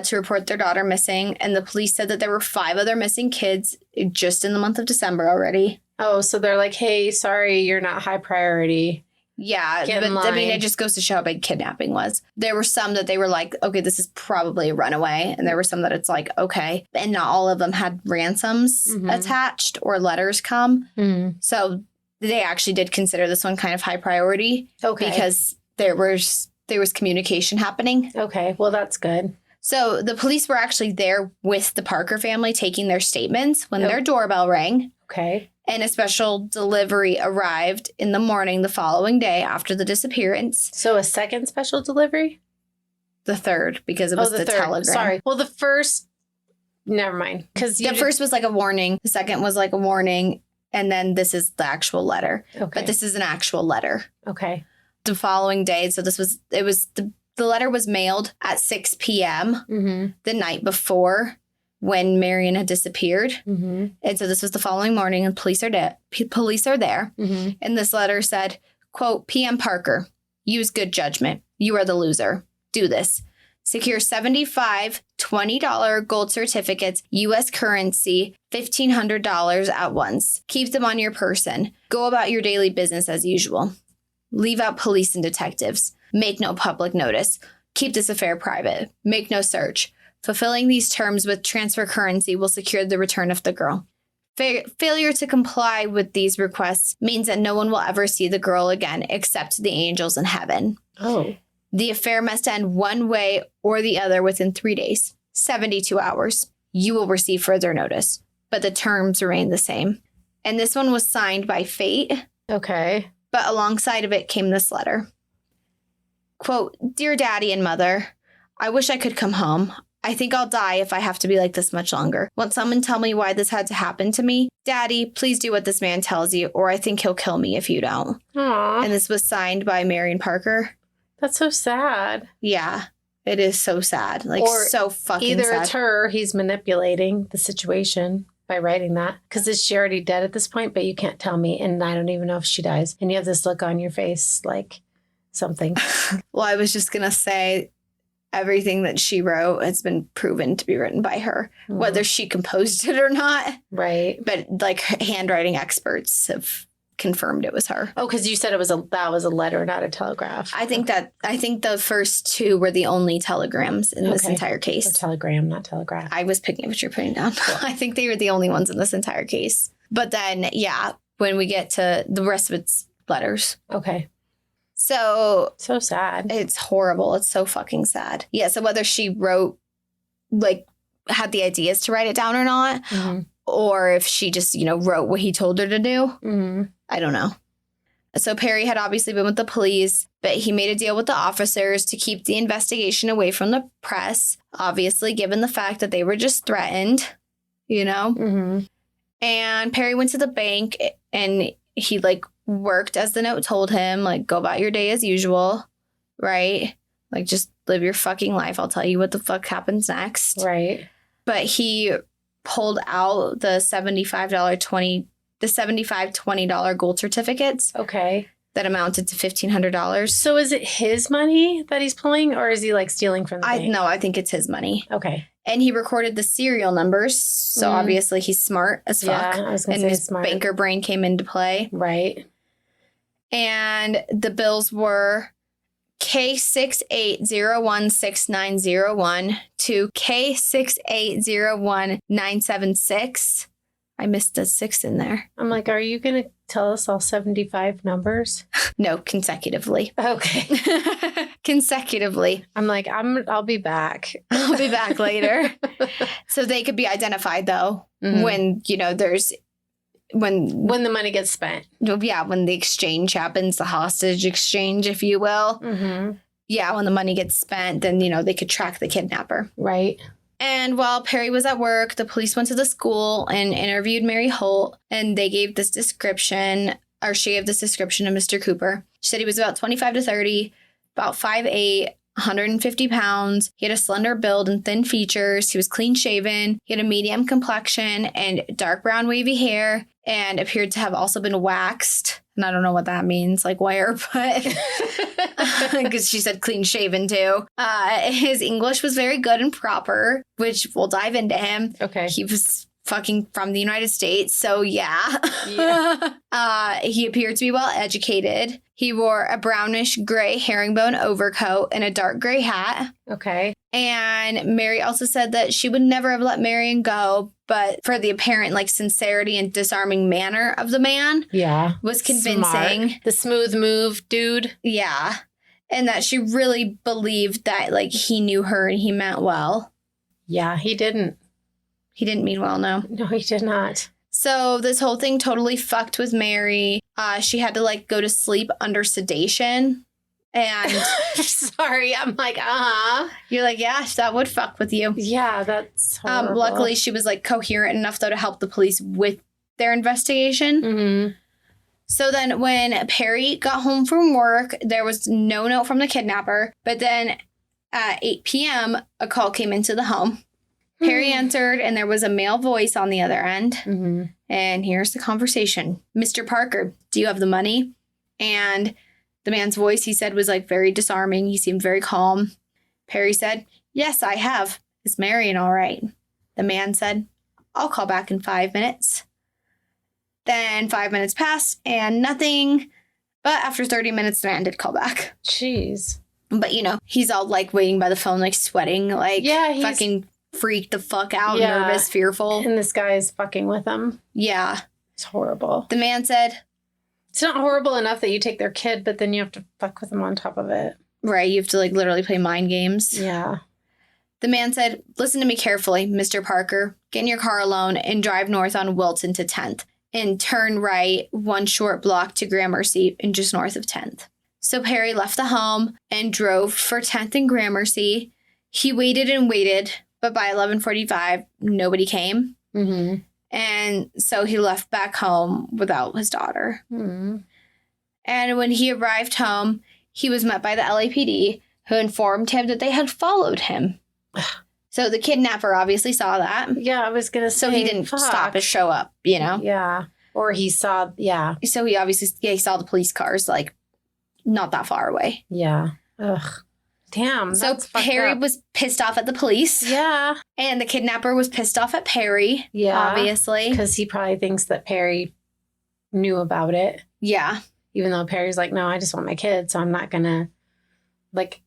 [SPEAKER 1] To report their daughter missing. And the police said that there were 5 other missing kids just in the month of December already.
[SPEAKER 2] Oh, so they're like, hey, sorry, you're not high priority.
[SPEAKER 1] Yeah,
[SPEAKER 2] Get
[SPEAKER 1] but
[SPEAKER 2] in
[SPEAKER 1] I mean,
[SPEAKER 2] line.
[SPEAKER 1] it just goes to show how big kidnapping was. There were some that they were like, okay, this is probably a runaway. And there were some that it's like, okay. And not all of them had ransoms attached or letters come. So they actually did consider this one kind of high priority.
[SPEAKER 2] Okay.
[SPEAKER 1] Because there was communication happening.
[SPEAKER 2] Okay, well, that's good.
[SPEAKER 1] So the police were actually there with the Parker family taking their statements when their doorbell rang.
[SPEAKER 2] Okay.
[SPEAKER 1] And a special delivery arrived in the morning the following day after the disappearance.
[SPEAKER 2] So a second special delivery?
[SPEAKER 1] The third, because it was the
[SPEAKER 2] third.
[SPEAKER 1] telegram.
[SPEAKER 2] Sorry. Well, the first, never mind. Because
[SPEAKER 1] The first was like a warning. The second was like a warning. And then this is the actual letter.
[SPEAKER 2] Okay.
[SPEAKER 1] But this is an actual letter.
[SPEAKER 2] Okay.
[SPEAKER 1] The following day, so the letter was mailed at 6 p.m. The night before when Marion had disappeared. And so this was the following morning and police are there. And this letter said, quote, PM Parker, use good judgment. You are the loser. Do this. Secure 75 $20 gold certificates, U.S. currency, $1,500 at once. Keep them on your person. Go about your daily business as usual. Leave out police and detectives. Make no public notice. Keep this affair private. Make no search. Fulfilling these terms with transfer currency will secure the return of the girl. Failure to comply with these requests means that no one will ever see the girl again except the angels in heaven.
[SPEAKER 2] Oh.
[SPEAKER 1] The affair must end one way or the other within 3 days, 72 hours. You will receive further notice, but the terms remain the same. And this one was signed by Fate.
[SPEAKER 2] Okay.
[SPEAKER 1] But alongside of it came this letter. Quote, Dear Daddy and Mother, I wish I could come home. I think I'll die if I have to be like this much longer. Won't someone tell me why this had to happen to me? Daddy, please do what this man tells you, or I think he'll kill me if you don't.
[SPEAKER 2] Aww.
[SPEAKER 1] And this was signed by Marion Parker.
[SPEAKER 2] That's so sad.
[SPEAKER 1] Yeah, it is so sad. Like,
[SPEAKER 2] Or
[SPEAKER 1] so fucking
[SPEAKER 2] Either
[SPEAKER 1] sad.
[SPEAKER 2] it's her, he's manipulating the situation by writing that. Because is she already dead at this point? But you can't tell me. And I don't even know if she dies. And you have this look on your face like something.
[SPEAKER 1] Well, I was just going to say everything that she wrote has been proven to be written by her, whether she composed it or not.
[SPEAKER 2] Right.
[SPEAKER 1] But like handwriting experts have confirmed it was her.
[SPEAKER 2] Oh, because you said that was a letter, not a telegraph.
[SPEAKER 1] I think the first 2 were the only telegrams in this entire case.
[SPEAKER 2] So telegram, not telegraph.
[SPEAKER 1] I was picking up what you're putting down. I think they were the only ones in this entire case. But then, yeah, when we get to the rest of its letters.
[SPEAKER 2] Okay.
[SPEAKER 1] So
[SPEAKER 2] sad.
[SPEAKER 1] it's horrible. It's so fucking sad. Yeah. So whether she wrote, like, had the ideas to write it down or not, or if she just, wrote what he told her to do, I don't know. So Perry had obviously been with the police, but he made a deal with the officers to keep the investigation away from the press, obviously, given the fact that they were just threatened, And Perry went to the bank and he, like, worked as the note told him, like, go about your day as usual, right? Like, just live your fucking life. I'll tell you what the fuck happens next.
[SPEAKER 2] Right.
[SPEAKER 1] But he pulled out the $75 $20 gold certificates.
[SPEAKER 2] Okay.
[SPEAKER 1] That amounted to $1,500.
[SPEAKER 2] So is it his money that he's pulling, or is he like stealing from the bank?
[SPEAKER 1] No, I think it's his money.
[SPEAKER 2] Okay.
[SPEAKER 1] And he recorded the serial numbers. So obviously he's smart as fuck.
[SPEAKER 2] Yeah, I was going to say
[SPEAKER 1] his
[SPEAKER 2] smart.
[SPEAKER 1] banker brain came into play.
[SPEAKER 2] Right.
[SPEAKER 1] And the bills were K68016901 to K6801976. I missed a 6 in there.
[SPEAKER 2] I'm like, are you going to tell us all 75 numbers?
[SPEAKER 1] No, consecutively.
[SPEAKER 2] Okay.
[SPEAKER 1] Consecutively.
[SPEAKER 2] I'm like, I'll be back.
[SPEAKER 1] I'll be back later. So they could be identified, though, when, when
[SPEAKER 2] the money gets spent.
[SPEAKER 1] Yeah, when the exchange happens, the hostage exchange, if you will. Yeah, when the money gets spent, then, they could track the kidnapper.
[SPEAKER 2] Right.
[SPEAKER 1] And while Perry was at work, the police went to the school and interviewed Mary Holt, and they gave this description, or she gave this description of Mr. Cooper. She said he was about 25 to 30, about 5'8", 150 pounds. He had a slender build and thin features. He was clean shaven. He had a medium complexion and dark brown wavy hair, and appeared to have also been waxed. And I don't know what that means, like where, but because she said clean shaven too. His English was very good and proper, which we'll dive into him.
[SPEAKER 2] Okay.
[SPEAKER 1] He was fucking from the United States, so yeah. He appeared to be well educated. He wore a brownish gray herringbone overcoat and a dark gray hat.
[SPEAKER 2] Okay.
[SPEAKER 1] And Mary also said that she would never have let Marion go, but for the apparent sincerity and disarming manner of the man.
[SPEAKER 2] Yeah.
[SPEAKER 1] Was convincing.
[SPEAKER 2] Smart. The smooth move, dude.
[SPEAKER 1] Yeah. And that she really believed that he knew her and he meant well.
[SPEAKER 2] Yeah, he didn't.
[SPEAKER 1] He didn't mean well, no.
[SPEAKER 2] No, he did not.
[SPEAKER 1] So this whole thing totally fucked with Mary. She had to go to sleep under sedation. And
[SPEAKER 2] sorry, I'm like,
[SPEAKER 1] you're like, yeah, that would fuck with you.
[SPEAKER 2] Yeah, that's horrible.
[SPEAKER 1] Luckily, she was coherent enough though to help the police with their investigation.
[SPEAKER 2] Mm-hmm.
[SPEAKER 1] So then when Perry got home from work, there was no note from the kidnapper. But then at 8 p.m., a call came into the home. Perry answered, and there was a male voice on the other end.
[SPEAKER 2] Mm-hmm.
[SPEAKER 1] And here's the conversation. Mr. Parker, do you have the money? And the man's voice, he said, was very disarming. He seemed very calm. Perry said, yes, I have. Is Marion all right? The man said, I'll call back in 5 minutes. Then 5 minutes passed and nothing. But after 30 minutes, the man did call back.
[SPEAKER 2] Jeez.
[SPEAKER 1] But, he's all waiting by the phone, sweating, he's fucking freaked the fuck out, nervous, fearful.
[SPEAKER 2] And this guy is fucking with him.
[SPEAKER 1] Yeah.
[SPEAKER 2] It's horrible.
[SPEAKER 1] The man said,
[SPEAKER 2] it's not horrible enough that you take their kid, but then you have to fuck with them on top of it.
[SPEAKER 1] Right. You have to literally play mind games.
[SPEAKER 2] Yeah.
[SPEAKER 1] The man said, listen to me carefully, Mr. Parker. Get in your car alone and drive north on Wilton to 10th and turn right one short block to Gramercy and just north of 10th. So Perry left the home and drove for 10th and Gramercy. He waited and waited, but by 11:45, nobody came.
[SPEAKER 2] Mm-hmm.
[SPEAKER 1] And so he left back home without his daughter.
[SPEAKER 2] Mm-hmm.
[SPEAKER 1] And when he arrived home, he was met by the LAPD, who informed him that they had followed him. So the kidnapper obviously saw that.
[SPEAKER 2] Yeah, I was going to say.
[SPEAKER 1] So he didn't stop and show up,
[SPEAKER 2] Yeah. Or he saw,
[SPEAKER 1] So he obviously, he saw the police cars, not that far away.
[SPEAKER 2] Yeah. Ugh. Damn.
[SPEAKER 1] So Perry was pissed off at the police.
[SPEAKER 2] Yeah.
[SPEAKER 1] And the kidnapper was pissed off at Perry.
[SPEAKER 2] Yeah.
[SPEAKER 1] Obviously.
[SPEAKER 2] Because he probably thinks that Perry knew about it.
[SPEAKER 1] Yeah.
[SPEAKER 2] Even though Perry's like, no, I just want my kid. So I'm not going to,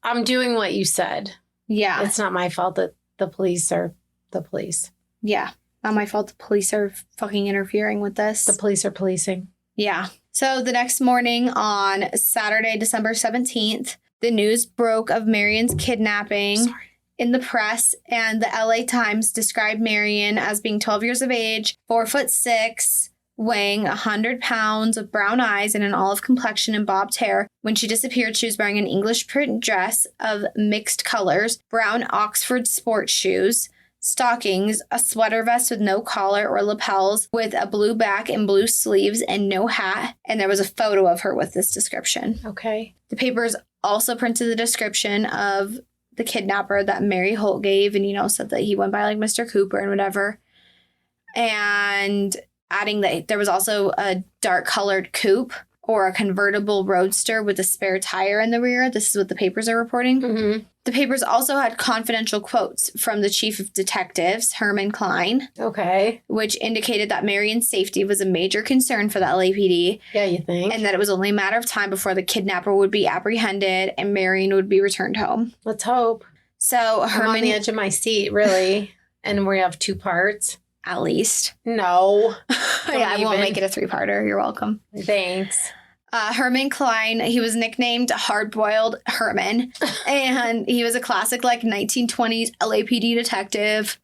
[SPEAKER 2] I'm doing what you said.
[SPEAKER 1] Yeah.
[SPEAKER 2] It's not my fault that the police are the police.
[SPEAKER 1] Yeah. Not my fault the police are fucking interfering with this.
[SPEAKER 2] The police are policing.
[SPEAKER 1] Yeah. So the next morning on Saturday, December 17th, the news broke of Marion's kidnapping in the press, and the LA Times described Marion as being 12 years of age, 4'6", weighing 100 pounds, with brown eyes and an olive complexion and bobbed hair. When she disappeared, she was wearing an English print dress of mixed colors, brown Oxford sports shoes, stockings, a sweater vest with no collar or lapels, with a blue back and blue sleeves, and no hat. And there was a photo of her with this description.
[SPEAKER 2] Okay.
[SPEAKER 1] The papers also printed the description of the kidnapper that Mary Holt gave, and, said that he went by Mr. Cooper and whatever. And adding that there was also a dark colored coupe or a convertible roadster with a spare tire in the rear. This is what the papers are reporting.
[SPEAKER 2] Mm-hmm.
[SPEAKER 1] The papers also had confidential quotes from the chief of detectives, Herman Klein.
[SPEAKER 2] Okay.
[SPEAKER 1] Which indicated that Marion's safety was a major concern for the LAPD.
[SPEAKER 2] Yeah, you think?
[SPEAKER 1] And that it was only a matter of time before the kidnapper would be apprehended and Marion would be returned home.
[SPEAKER 2] Let's hope.
[SPEAKER 1] So
[SPEAKER 2] I'm on the edge of my seat, really. And we have 2 parts.
[SPEAKER 1] At least.
[SPEAKER 2] No.
[SPEAKER 1] Yeah, I won't make it a 3-parter. You're welcome.
[SPEAKER 2] Thanks.
[SPEAKER 1] Herman Klein, he was nicknamed Hard-Boiled Herman. And he was a classic, 1920s LAPD detective.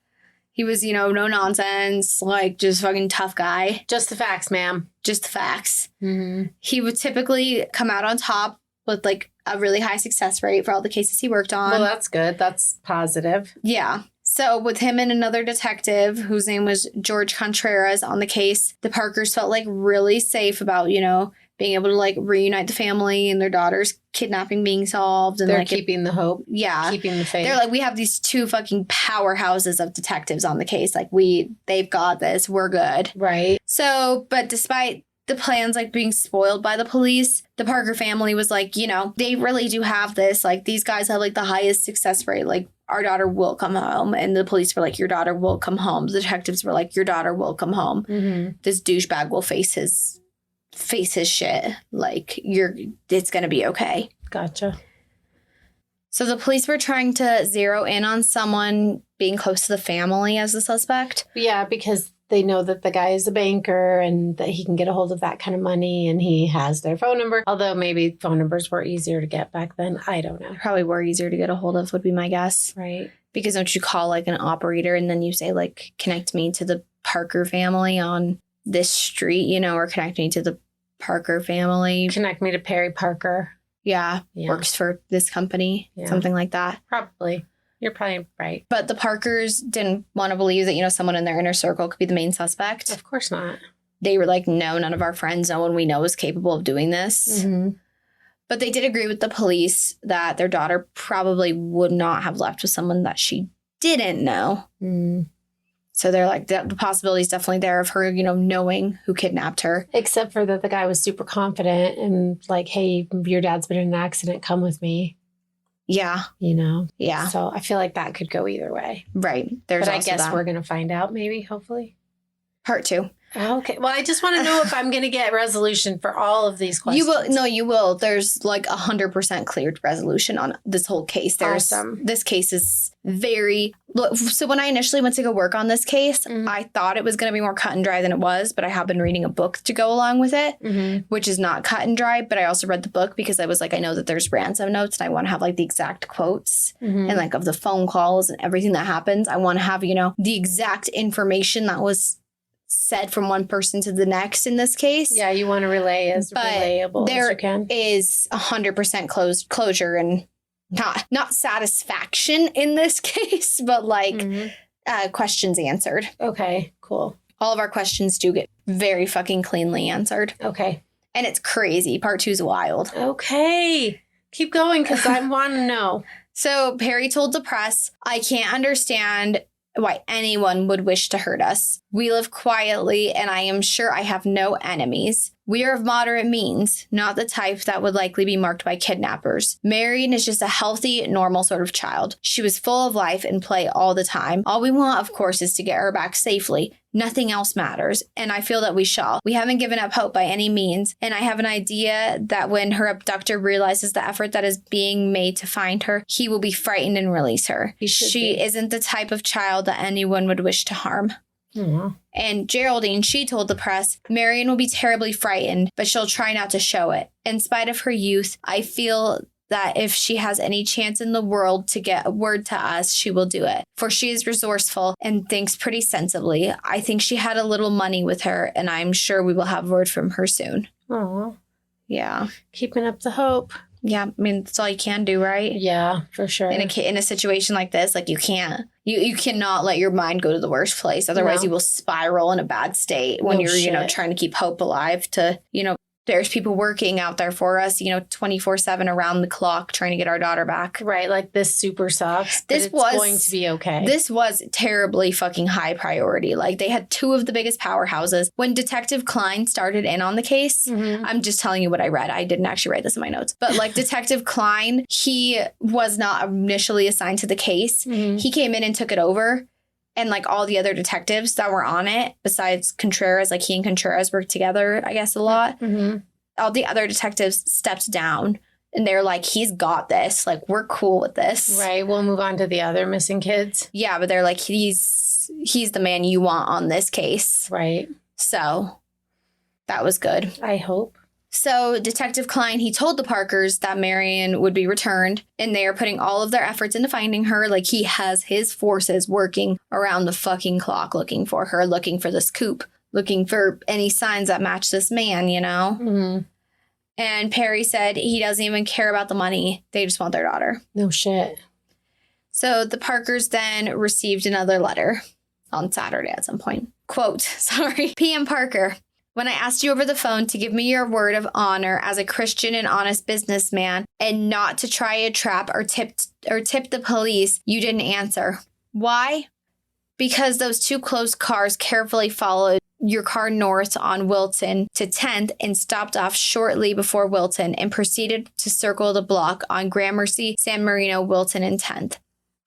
[SPEAKER 1] He was, no nonsense, just fucking tough guy.
[SPEAKER 2] Just the facts, ma'am.
[SPEAKER 1] Just the facts.
[SPEAKER 2] Mm-hmm.
[SPEAKER 1] He would typically come out on top with like a really high success rate for all the cases he worked on.
[SPEAKER 2] Well, that's good. That's positive.
[SPEAKER 1] Yeah. So with him and another detective whose name was George Contreras on the case, the Parkers felt like really safe about, you know, being able to like reunite the family and their daughter's kidnapping being solved. And
[SPEAKER 2] They're
[SPEAKER 1] like
[SPEAKER 2] keeping the hope.
[SPEAKER 1] Yeah.
[SPEAKER 2] Keeping the faith.
[SPEAKER 1] They're like, we have these two fucking powerhouses of detectives on the case. Like they've got this. We're good.
[SPEAKER 2] Right.
[SPEAKER 1] So, but despite the plans like being spoiled by the police, the Parker family was like, you know, they really do have this. Like these guys have like the highest success rate. Like our daughter will come home. And the police were like, your daughter will come home. The detectives were like, your daughter will come home.
[SPEAKER 2] Mm-hmm.
[SPEAKER 1] This douchebag will face his shit. Like it's going to be okay.
[SPEAKER 2] Gotcha.
[SPEAKER 1] So the police were trying to zero in on someone being close to the family as the suspect.
[SPEAKER 2] Yeah, because they know that the guy is a banker and that he can get a hold of that kind of money and he has their phone number. Although maybe phone numbers were easier to get back then. I don't know.
[SPEAKER 1] Probably were easier to get a hold of would be my guess.
[SPEAKER 2] Right.
[SPEAKER 1] Because don't you call like an operator and then you say like, connect me to the Parker family on this street, you know, or connect me to the Parker family.
[SPEAKER 2] Connect me to Perry Parker.
[SPEAKER 1] Yeah. Works for this company. Yeah. Something like that.
[SPEAKER 2] Probably. You're probably right.
[SPEAKER 1] But the Parkers didn't want to believe that, you know, someone in their inner circle could be the main suspect.
[SPEAKER 2] Of course not.
[SPEAKER 1] They were like, no, none of our friends, no one we know is capable of doing this.
[SPEAKER 2] Mm-hmm.
[SPEAKER 1] But they did agree with the police that their daughter probably would not have left with someone that she didn't know.
[SPEAKER 2] Mm.
[SPEAKER 1] So they're like, the possibility is definitely there of her, you know, knowing who kidnapped her.
[SPEAKER 2] Except for that the guy was super confident and like, hey, your dad's been in an accident. Come with me.
[SPEAKER 1] Yeah.
[SPEAKER 2] You know?
[SPEAKER 1] Yeah.
[SPEAKER 2] So I feel like that could go either way.
[SPEAKER 1] Right. There's
[SPEAKER 2] but I
[SPEAKER 1] also
[SPEAKER 2] guess
[SPEAKER 1] that.
[SPEAKER 2] We're going to find out maybe, hopefully.
[SPEAKER 1] Part 2.
[SPEAKER 2] Okay. Well, I just want to know if I'm going to get resolution for all of these questions.
[SPEAKER 1] You will. No, you will. There's like 100% cleared resolution on this whole case.
[SPEAKER 2] Awesome.
[SPEAKER 1] This case is very... So when I initially went to go work on this case, I thought it was going to be more cut and dry than it was, but I have been reading a book to go along with it, which is not cut and dry, but I also read the book because I was like, I know that there's ransom notes and I want to have like the exact quotes and like of the phone calls and everything that happens. I want to have, you know, the exact information that was said from one person to the next in this case.
[SPEAKER 2] Yeah, you want to relay as relatable as you can.
[SPEAKER 1] There is 100% closure and not satisfaction in this case, but like questions answered.
[SPEAKER 2] Okay, cool.
[SPEAKER 1] All of our questions do get very fucking cleanly answered.
[SPEAKER 2] Okay.
[SPEAKER 1] And it's crazy. Part 2 is wild.
[SPEAKER 2] Okay. Keep going because I want to know.
[SPEAKER 1] So Perry told the press, I can't understand why anyone would wish to hurt us. We live quietly, and I am sure I have no enemies. We are of moderate means, not the type that would likely be marked by kidnappers. Marion is just a healthy, normal sort of child. She was full of life and play all the time. All we want, of course, is to get her back safely. Nothing else matters, and I feel that we shall. We haven't given up hope by any means, and I have an idea that when her abductor realizes the effort that is being made to find her, he will be frightened and release her. She isn't the type of child that anyone would wish to harm.
[SPEAKER 2] Aww.
[SPEAKER 1] And Geraldine, she told the press, Marion will be terribly frightened, but she'll try not to show it. In spite of her youth, I feel that if she has any chance in the world to get a word to us, she will do it. For she is resourceful and thinks pretty sensibly. I think she had a little money with her, and I'm sure we will have word from her soon.
[SPEAKER 2] Aww.
[SPEAKER 1] Yeah.
[SPEAKER 2] Keeping up the hope.
[SPEAKER 1] Yeah, I mean, that's all you can do, right?
[SPEAKER 2] Yeah, for sure.
[SPEAKER 1] In a situation like this, like you can't. You cannot let your mind go to the worst place. Otherwise, you will spiral in a bad state when you're, you know, trying to keep hope alive to, you know, there's people working out there for us, you know, 24/7 around the clock trying to get our daughter back.
[SPEAKER 2] Right. Like this super sucks.
[SPEAKER 1] This was
[SPEAKER 2] going to be okay.
[SPEAKER 1] This was terribly fucking high priority. Like they had 2 of the biggest powerhouses. When Detective Klein started in on the case, I'm just telling you what I read. I didn't actually write this in my notes. But like Detective Klein, he was not initially assigned to the case. He came in and took it over. And like all the other detectives that were on it, besides Contreras, like he and Contreras worked together, I guess, a lot. All the other detectives stepped down and they're like, he's got this. Like, we're cool with this.
[SPEAKER 2] Right. We'll move on to the other missing kids.
[SPEAKER 1] Yeah, but they're like, he's the man you want on this case.
[SPEAKER 2] Right.
[SPEAKER 1] So that was good.
[SPEAKER 2] I hope.
[SPEAKER 1] So Detective Klein, he told the Parkers that Marion would be returned, and they are putting all of their efforts into finding her. Like, he has his forces working around the fucking clock looking for her, looking for this scoop, looking for any signs that match this man, you know? And Perry said he doesn't even care about the money. They just want their daughter.
[SPEAKER 2] No shit.
[SPEAKER 1] So the Parkers then received another letter on Saturday at some point. Quote, PM Parker, when I asked you over the phone to give me your word of honor as a Christian and honest businessman and not to try a trap or tip the police, you didn't answer. Why? Because those two close cars carefully followed your car north on Wilton to 10th and stopped off shortly before Wilton and proceeded to circle the block on Gramercy, San Marino, Wilton, and 10th.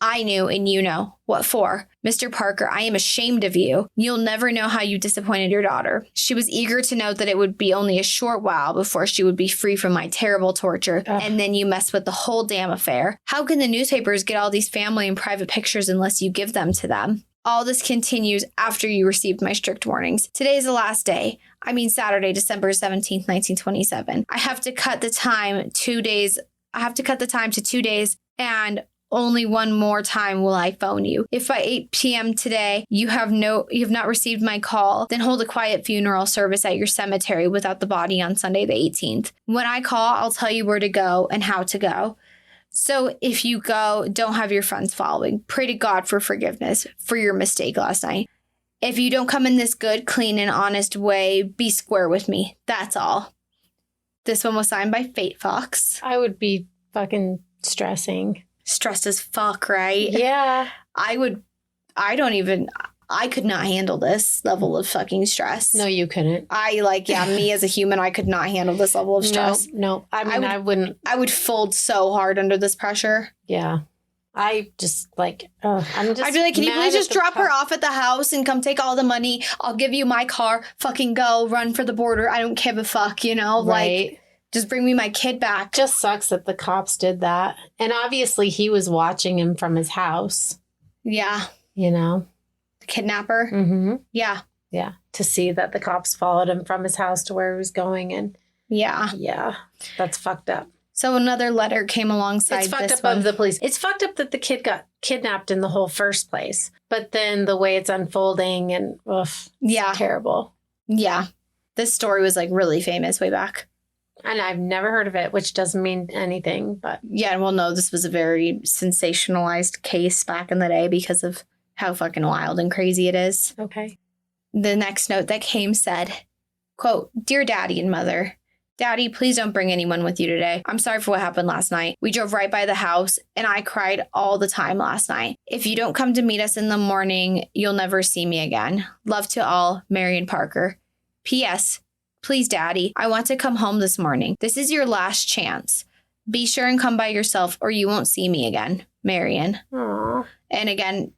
[SPEAKER 1] I knew and you know. What for? Mr. Parker, I am ashamed of you. You'll never know how you disappointed your daughter. She was eager to note that it would be only a short while before she would be free from my terrible torture. Ugh. And then you mess with the whole damn affair. How can the newspapers get all these family and private pictures unless you give them to them? All this continues after you received my strict warnings. Today is the last day. I mean Saturday, December 17th, 1927. I have to cut the time 2 days. I have to cut the time to 2 days, and only one more time will I phone you. If by 8 p.m. today you have not received my call, then hold a quiet funeral service at your cemetery without the body on Sunday the 18th. When I call, I'll tell you where to go and how to go. So if you go, don't have your friends following. Pray to God for forgiveness for your mistake last night. If you don't come in this good, clean, and honest way, be square with me. That's all. This one was signed by Fate Fox.
[SPEAKER 2] I would be fucking stressing.
[SPEAKER 1] Stressed as fuck, right?
[SPEAKER 2] Yeah.
[SPEAKER 1] I could not handle this level of fucking stress.
[SPEAKER 2] No, you couldn't.
[SPEAKER 1] Me as a human, I could not handle this level of stress.
[SPEAKER 2] No. I wouldn't.
[SPEAKER 1] I would fold so hard under this pressure.
[SPEAKER 2] Yeah. I'd be like, can you please just drop her off
[SPEAKER 1] at the house and come take all the money? I'll give you my car. Fucking go, run for the border. I don't give a fuck,
[SPEAKER 2] Right.
[SPEAKER 1] Like, just bring me my kid back.
[SPEAKER 2] Just sucks that the cops did that. And obviously he was watching him from his house.
[SPEAKER 1] Yeah.
[SPEAKER 2] The
[SPEAKER 1] kidnapper.
[SPEAKER 2] Mm-hmm.
[SPEAKER 1] Yeah.
[SPEAKER 2] Yeah. To see that the cops followed him from his house to where he was going. And yeah, that's fucked up.
[SPEAKER 1] So another letter came alongside this one.
[SPEAKER 2] It's fucked up of the police. It's fucked up that the kid got kidnapped in the whole first place. But then the way it's unfolding and terrible.
[SPEAKER 1] Yeah. This story was really famous way back.
[SPEAKER 2] And I've never heard of it, which doesn't mean anything, but...
[SPEAKER 1] Yeah, well, no, this was a very sensationalized case back in the day because of how fucking wild and crazy it is.
[SPEAKER 2] Okay.
[SPEAKER 1] The next note that came said, quote, Dear Daddy and Mother, Daddy, please don't bring anyone with you today. I'm sorry for what happened last night. We drove right by the house, and I cried all the time last night. If you don't come to meet us in the morning, you'll never see me again. Love to all, Marion Parker. P.S. Please, Daddy, I want to come home this morning. This is your last chance. Be sure and come by yourself or you won't see me again. Marion.
[SPEAKER 2] Aww.
[SPEAKER 1] And again,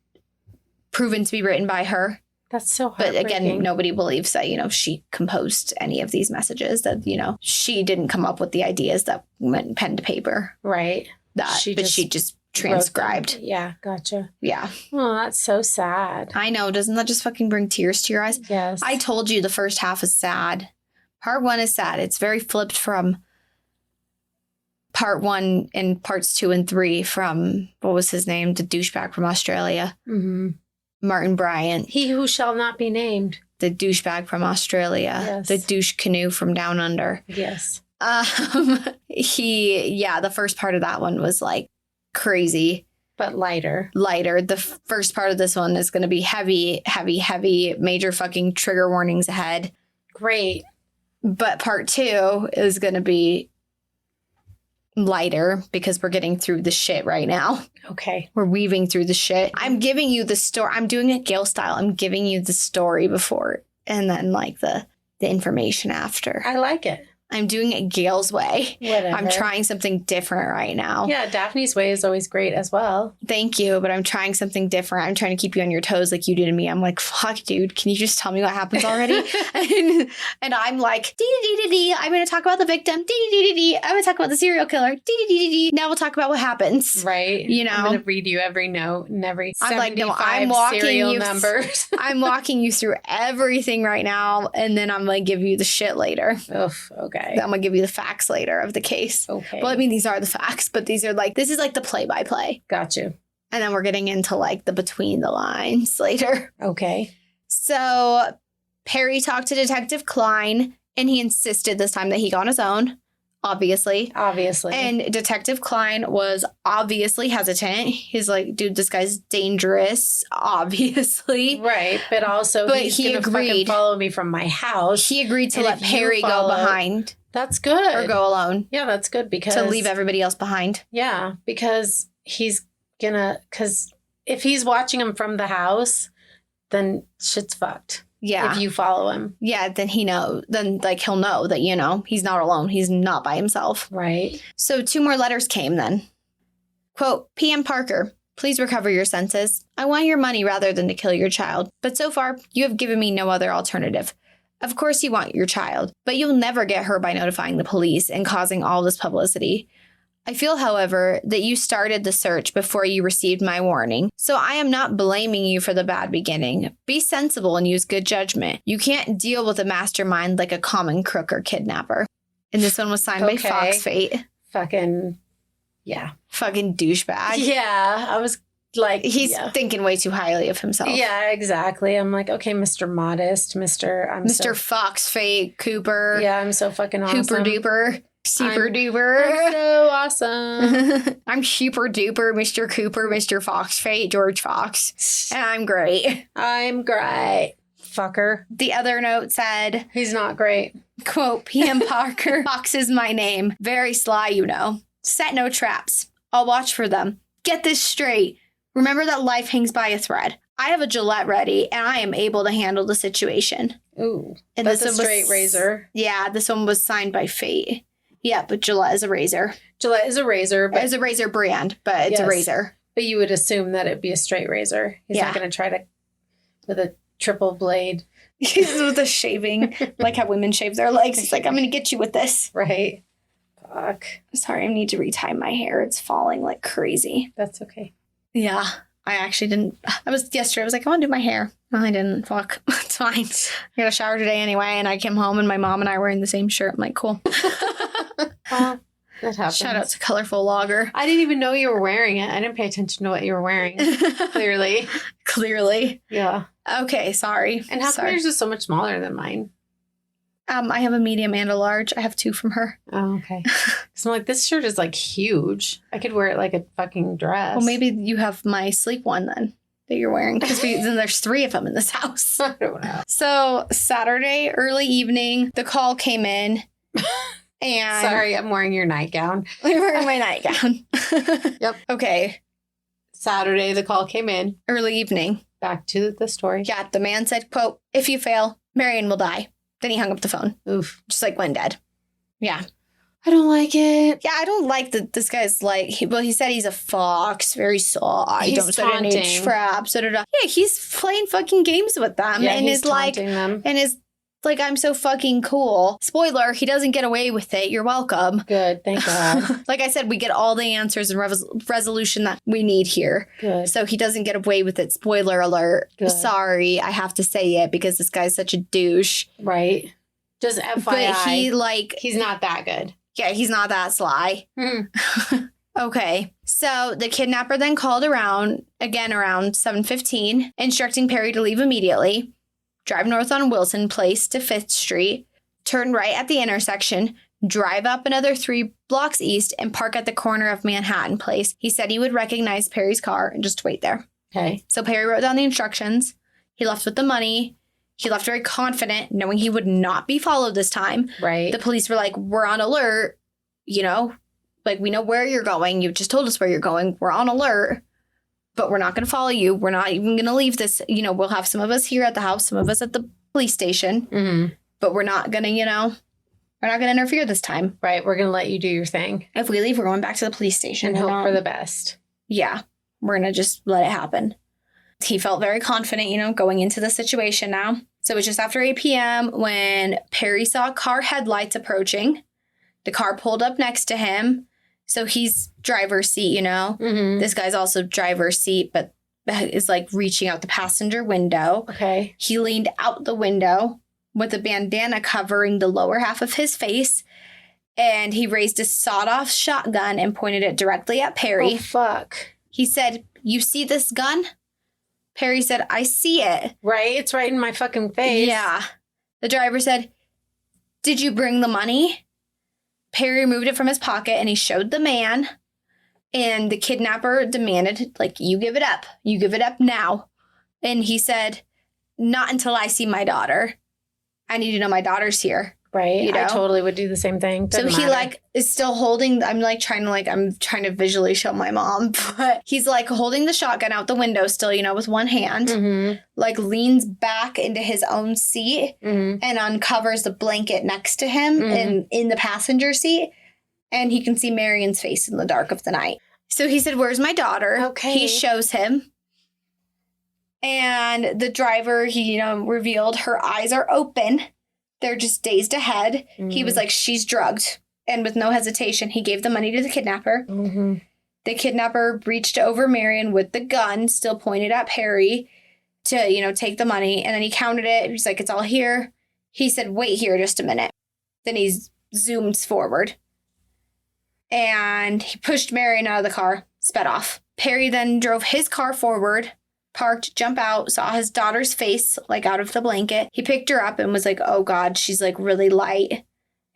[SPEAKER 1] proven to be written by her.
[SPEAKER 2] That's so heartbreaking.
[SPEAKER 1] But again, nobody believes that, she composed any of these messages, that, she didn't come up with the ideas that went pen to paper.
[SPEAKER 2] Right.
[SPEAKER 1] She just transcribed.
[SPEAKER 2] Yeah, gotcha.
[SPEAKER 1] Yeah.
[SPEAKER 2] Oh, that's so sad.
[SPEAKER 1] I know. Doesn't that just fucking bring tears to your eyes?
[SPEAKER 2] Yes.
[SPEAKER 1] I told you the first half is sad. Part 1 is sad. It's very flipped from part 1 and parts 2 and 3 from, what was his name? The douchebag from Australia.
[SPEAKER 2] Mm-hmm. Martin
[SPEAKER 1] Bryant.
[SPEAKER 2] He who shall not be named.
[SPEAKER 1] The douchebag from Australia.
[SPEAKER 2] Yes.
[SPEAKER 1] The douche canoe from down under.
[SPEAKER 2] Yes.
[SPEAKER 1] The first part of that one was crazy.
[SPEAKER 2] But lighter.
[SPEAKER 1] The first part of this one is going to be heavy, heavy, heavy, major fucking trigger warnings ahead.
[SPEAKER 2] Great.
[SPEAKER 1] But part 2 is going to be lighter because we're getting through the shit right now.
[SPEAKER 2] Okay.
[SPEAKER 1] We're weaving through the shit. I'm giving you the story. I'm doing it Gail style. I'm giving you the story before and then the information after.
[SPEAKER 2] I like it.
[SPEAKER 1] I'm doing it Gail's way.
[SPEAKER 2] Whatever.
[SPEAKER 1] I'm trying something different right now.
[SPEAKER 2] Yeah, Daphne's way is always great as well.
[SPEAKER 1] Thank you, but I'm trying something different. I'm trying to keep you on your toes like you did to me. I'm like, fuck, dude, can you just tell me what happens already? and I'm like, dee-dee-dee-dee-dee. I'm going to talk about the victim. Dee-dee-dee-dee-dee. I'm going to talk about the serial killer. Dee-dee-dee-dee-dee. Now we'll talk about what happens.
[SPEAKER 2] Right.
[SPEAKER 1] I'm
[SPEAKER 2] going to read you every note and every 75
[SPEAKER 1] I'm like, no, I'm walking
[SPEAKER 2] serial
[SPEAKER 1] you
[SPEAKER 2] numbers.
[SPEAKER 1] I'm walking you through everything right now, and then I'm going to give you the shit later.
[SPEAKER 2] Oof, okay.
[SPEAKER 1] I'm going to give you the facts later of the case.
[SPEAKER 2] Okay.
[SPEAKER 1] Well, I mean, these are the facts, but these are this is the play-by-play.
[SPEAKER 2] Got you.
[SPEAKER 1] And then we're getting into the between the lines later.
[SPEAKER 2] Okay.
[SPEAKER 1] So Perry talked to Detective Klein, and he insisted this time that he go on his own. obviously.
[SPEAKER 2] Obviously.
[SPEAKER 1] And Detective Klein was obviously hesitant. He's like, dude, this guy's dangerous, obviously.
[SPEAKER 2] Right, but also he's going to fucking follow me from my house.
[SPEAKER 1] He agreed to let Perry go behind.
[SPEAKER 2] That's good.
[SPEAKER 1] Or go alone.
[SPEAKER 2] Yeah, that's good because...
[SPEAKER 1] To leave everybody else behind.
[SPEAKER 2] Yeah, because he's gonna... Because if he's watching him from the house, then shit's fucked.
[SPEAKER 1] Yeah.
[SPEAKER 2] If you follow him.
[SPEAKER 1] Yeah, then he know. Then, like, he'll know that, you know, he's not alone. He's not by himself.
[SPEAKER 2] Right.
[SPEAKER 1] So 2 more letters came then. Quote, PM Parker, please recover your senses. I want your money rather than to kill your child. But so far, you have given me no other alternative. Of course you want your child, but you'll never get her by notifying the police and causing all this publicity. I feel, however, that you started the search before you received my warning, so I am not blaming you for the bad beginning. Be sensible and use good judgment. You can't deal with a mastermind like a common crook or kidnapper. And this one was signed by Fox Fate.
[SPEAKER 2] Fucking, yeah.
[SPEAKER 1] Fucking douchebag.
[SPEAKER 2] Yeah, I was like...
[SPEAKER 1] He's thinking way too highly of himself.
[SPEAKER 2] Yeah, exactly. I'm like, okay, Mr. Modest, Mr.
[SPEAKER 1] Fox Fate, Cooper.
[SPEAKER 2] Yeah, I'm so fucking awesome.
[SPEAKER 1] Hooper duper. Super duper.
[SPEAKER 2] I'm so awesome.
[SPEAKER 1] I'm super duper, Mr. Cooper, Mr. Fox Fate, George Fox. And I'm great.
[SPEAKER 2] I'm great. Fucker.
[SPEAKER 1] The other note said,
[SPEAKER 2] he's not great.
[SPEAKER 1] Quote, PM Parker, Fox is my name. Very sly, you know. Set no traps. I'll watch for them. Get this straight. Remember that life hangs by a thread. I have a Gillette ready, and I am able to handle the situation.
[SPEAKER 2] Ooh.
[SPEAKER 1] And
[SPEAKER 2] that's a straight razor.
[SPEAKER 1] Yeah, this one was signed by Fate. Yeah, but Gillette is a razor.
[SPEAKER 2] Gillette is a razor. But
[SPEAKER 1] it's a razor brand, but it's a razor.
[SPEAKER 2] But you would assume that it'd be a straight razor. He's not going to try to, with a triple blade.
[SPEAKER 1] He's with a shaving, like how women shave their legs. He's like, I'm going to get you with this.
[SPEAKER 2] Right. Fuck.
[SPEAKER 1] Sorry, I need to retie my hair. It's falling like crazy.
[SPEAKER 2] That's okay.
[SPEAKER 1] Yeah. I actually didn't. Yesterday, I was like, I want to do my hair. No, I didn't. Fuck. It's fine. I got a shower today anyway, and I came home, and my mom and I were in the same shirt. I'm like, cool.
[SPEAKER 2] Well, that happens.
[SPEAKER 1] Shout out to Colorful Logger.
[SPEAKER 2] I didn't even know you were wearing it. I didn't pay attention to what you were wearing. Clearly.
[SPEAKER 1] Clearly.
[SPEAKER 2] Yeah.
[SPEAKER 1] Okay, sorry.
[SPEAKER 2] And how come yours is so much smaller than mine?
[SPEAKER 1] I have a medium and a large. I have 2 from her.
[SPEAKER 2] Oh, okay. So I'm like, this shirt is like huge. I could wear it like a fucking dress.
[SPEAKER 1] Well, maybe you have my sleep one then that you're wearing. Because then there's 3 of them in this house.
[SPEAKER 2] I don't know.
[SPEAKER 1] So Saturday, early evening, the call came in. And
[SPEAKER 2] sorry, I'm wearing your nightgown.
[SPEAKER 1] I'm wearing my nightgown.
[SPEAKER 2] Yep.
[SPEAKER 1] Okay.
[SPEAKER 2] Saturday, the call came in.
[SPEAKER 1] Early evening.
[SPEAKER 2] Back to the story.
[SPEAKER 1] Yeah, the man said, quote, if you fail, Marion will die. Then he hung up the phone.
[SPEAKER 2] Oof.
[SPEAKER 1] Just like went dead. Yeah.
[SPEAKER 2] I don't like it.
[SPEAKER 1] Yeah, I don't like that this guy's like, he said he's a fox, very soft.
[SPEAKER 2] He's
[SPEAKER 1] don't set any traps. Yeah, he's playing fucking games with them.
[SPEAKER 2] Yeah,
[SPEAKER 1] and
[SPEAKER 2] he's
[SPEAKER 1] is like,
[SPEAKER 2] them.
[SPEAKER 1] And is like, I'm so fucking cool. Spoiler, he doesn't get away with it. You're welcome.
[SPEAKER 2] Good, thank God.
[SPEAKER 1] Like I said, we get all the answers and resolution that we need here.
[SPEAKER 2] Good.
[SPEAKER 1] So he doesn't get away with it. Spoiler alert.
[SPEAKER 2] Good.
[SPEAKER 1] Sorry, I have to say it because this guy's such a douche.
[SPEAKER 2] Right. Just FYI.
[SPEAKER 1] But he's
[SPEAKER 2] not that good.
[SPEAKER 1] Yeah, he's not that sly. Okay. So the kidnapper then called around 7:15, instructing Perry to leave immediately, drive north on Wilson Place to 5th Street, turn right at the intersection, drive up another 3 blocks east, and park at the corner of Manhattan Place. He said he would recognize Perry's car and just wait there.
[SPEAKER 2] Okay.
[SPEAKER 1] So Perry wrote down the instructions. He left with the money. He left very confident, knowing he would not be followed this time.
[SPEAKER 2] Right.
[SPEAKER 1] The police were like, we're on alert. You know, like, we know where you're going. You just told us where you're going. We're on alert, but we're not going to follow you. We're not even going to leave this. You know, we'll have some of us here at the house, some of us at the police station, but we're not going to, we're not going to interfere this time.
[SPEAKER 2] Right. We're going to let you do your thing.
[SPEAKER 1] If we leave, we're going back to the police station.
[SPEAKER 2] And hope for the best.
[SPEAKER 1] Yeah. We're going to just let it happen. He felt very confident, going into the situation now. So it was just after 8 p.m. when Perry saw car headlights approaching. The car pulled up next to him. So he's driver's seat, This guy's also driver's seat, but is like reaching out the passenger window.
[SPEAKER 2] Okay.
[SPEAKER 1] He leaned out the window with a bandana covering the lower half of his face. And he raised a sawed-off shotgun and pointed it directly at Perry.
[SPEAKER 2] Oh, fuck.
[SPEAKER 1] He said, "You see this gun?" Perry said, "I see it."
[SPEAKER 2] Right? It's right in my fucking face.
[SPEAKER 1] Yeah. The driver said, "Did you bring the money?" Perry removed it from his pocket and he showed the man. And the kidnapper demanded, like, you give it up. You give it up now. And he said, not until I see my daughter. I need to know my daughter's here.
[SPEAKER 2] Right.
[SPEAKER 1] You know?
[SPEAKER 2] I totally would do the same thing.
[SPEAKER 1] So he like is still holding, I'm trying to visually show my mom, but he's like holding the shotgun out the window still, you know, with one hand, like leans back into his own seat and uncovers the blanket next to him and in the passenger seat. And he can see Marion's face in the dark of the night. So he said, where's my daughter?
[SPEAKER 2] Okay.
[SPEAKER 1] He shows him. And the driver, he, you know, revealed her eyes are open. They're just dazed ahead. He was like, she's drugged. And with no hesitation, he gave the money to the kidnapper. The kidnapper reached over Marion with the gun, still pointed at Perry to, you know, take the money. And then he counted it. He's like, it's all here. He said, wait here just a minute. Then he zoomed forward. And he pushed Marion out of the car, sped off. Perry then drove his car forward, parked, jumped out, saw his daughter's face, like, out of the blanket. He picked her up and was like, oh, God, she's, like, really light.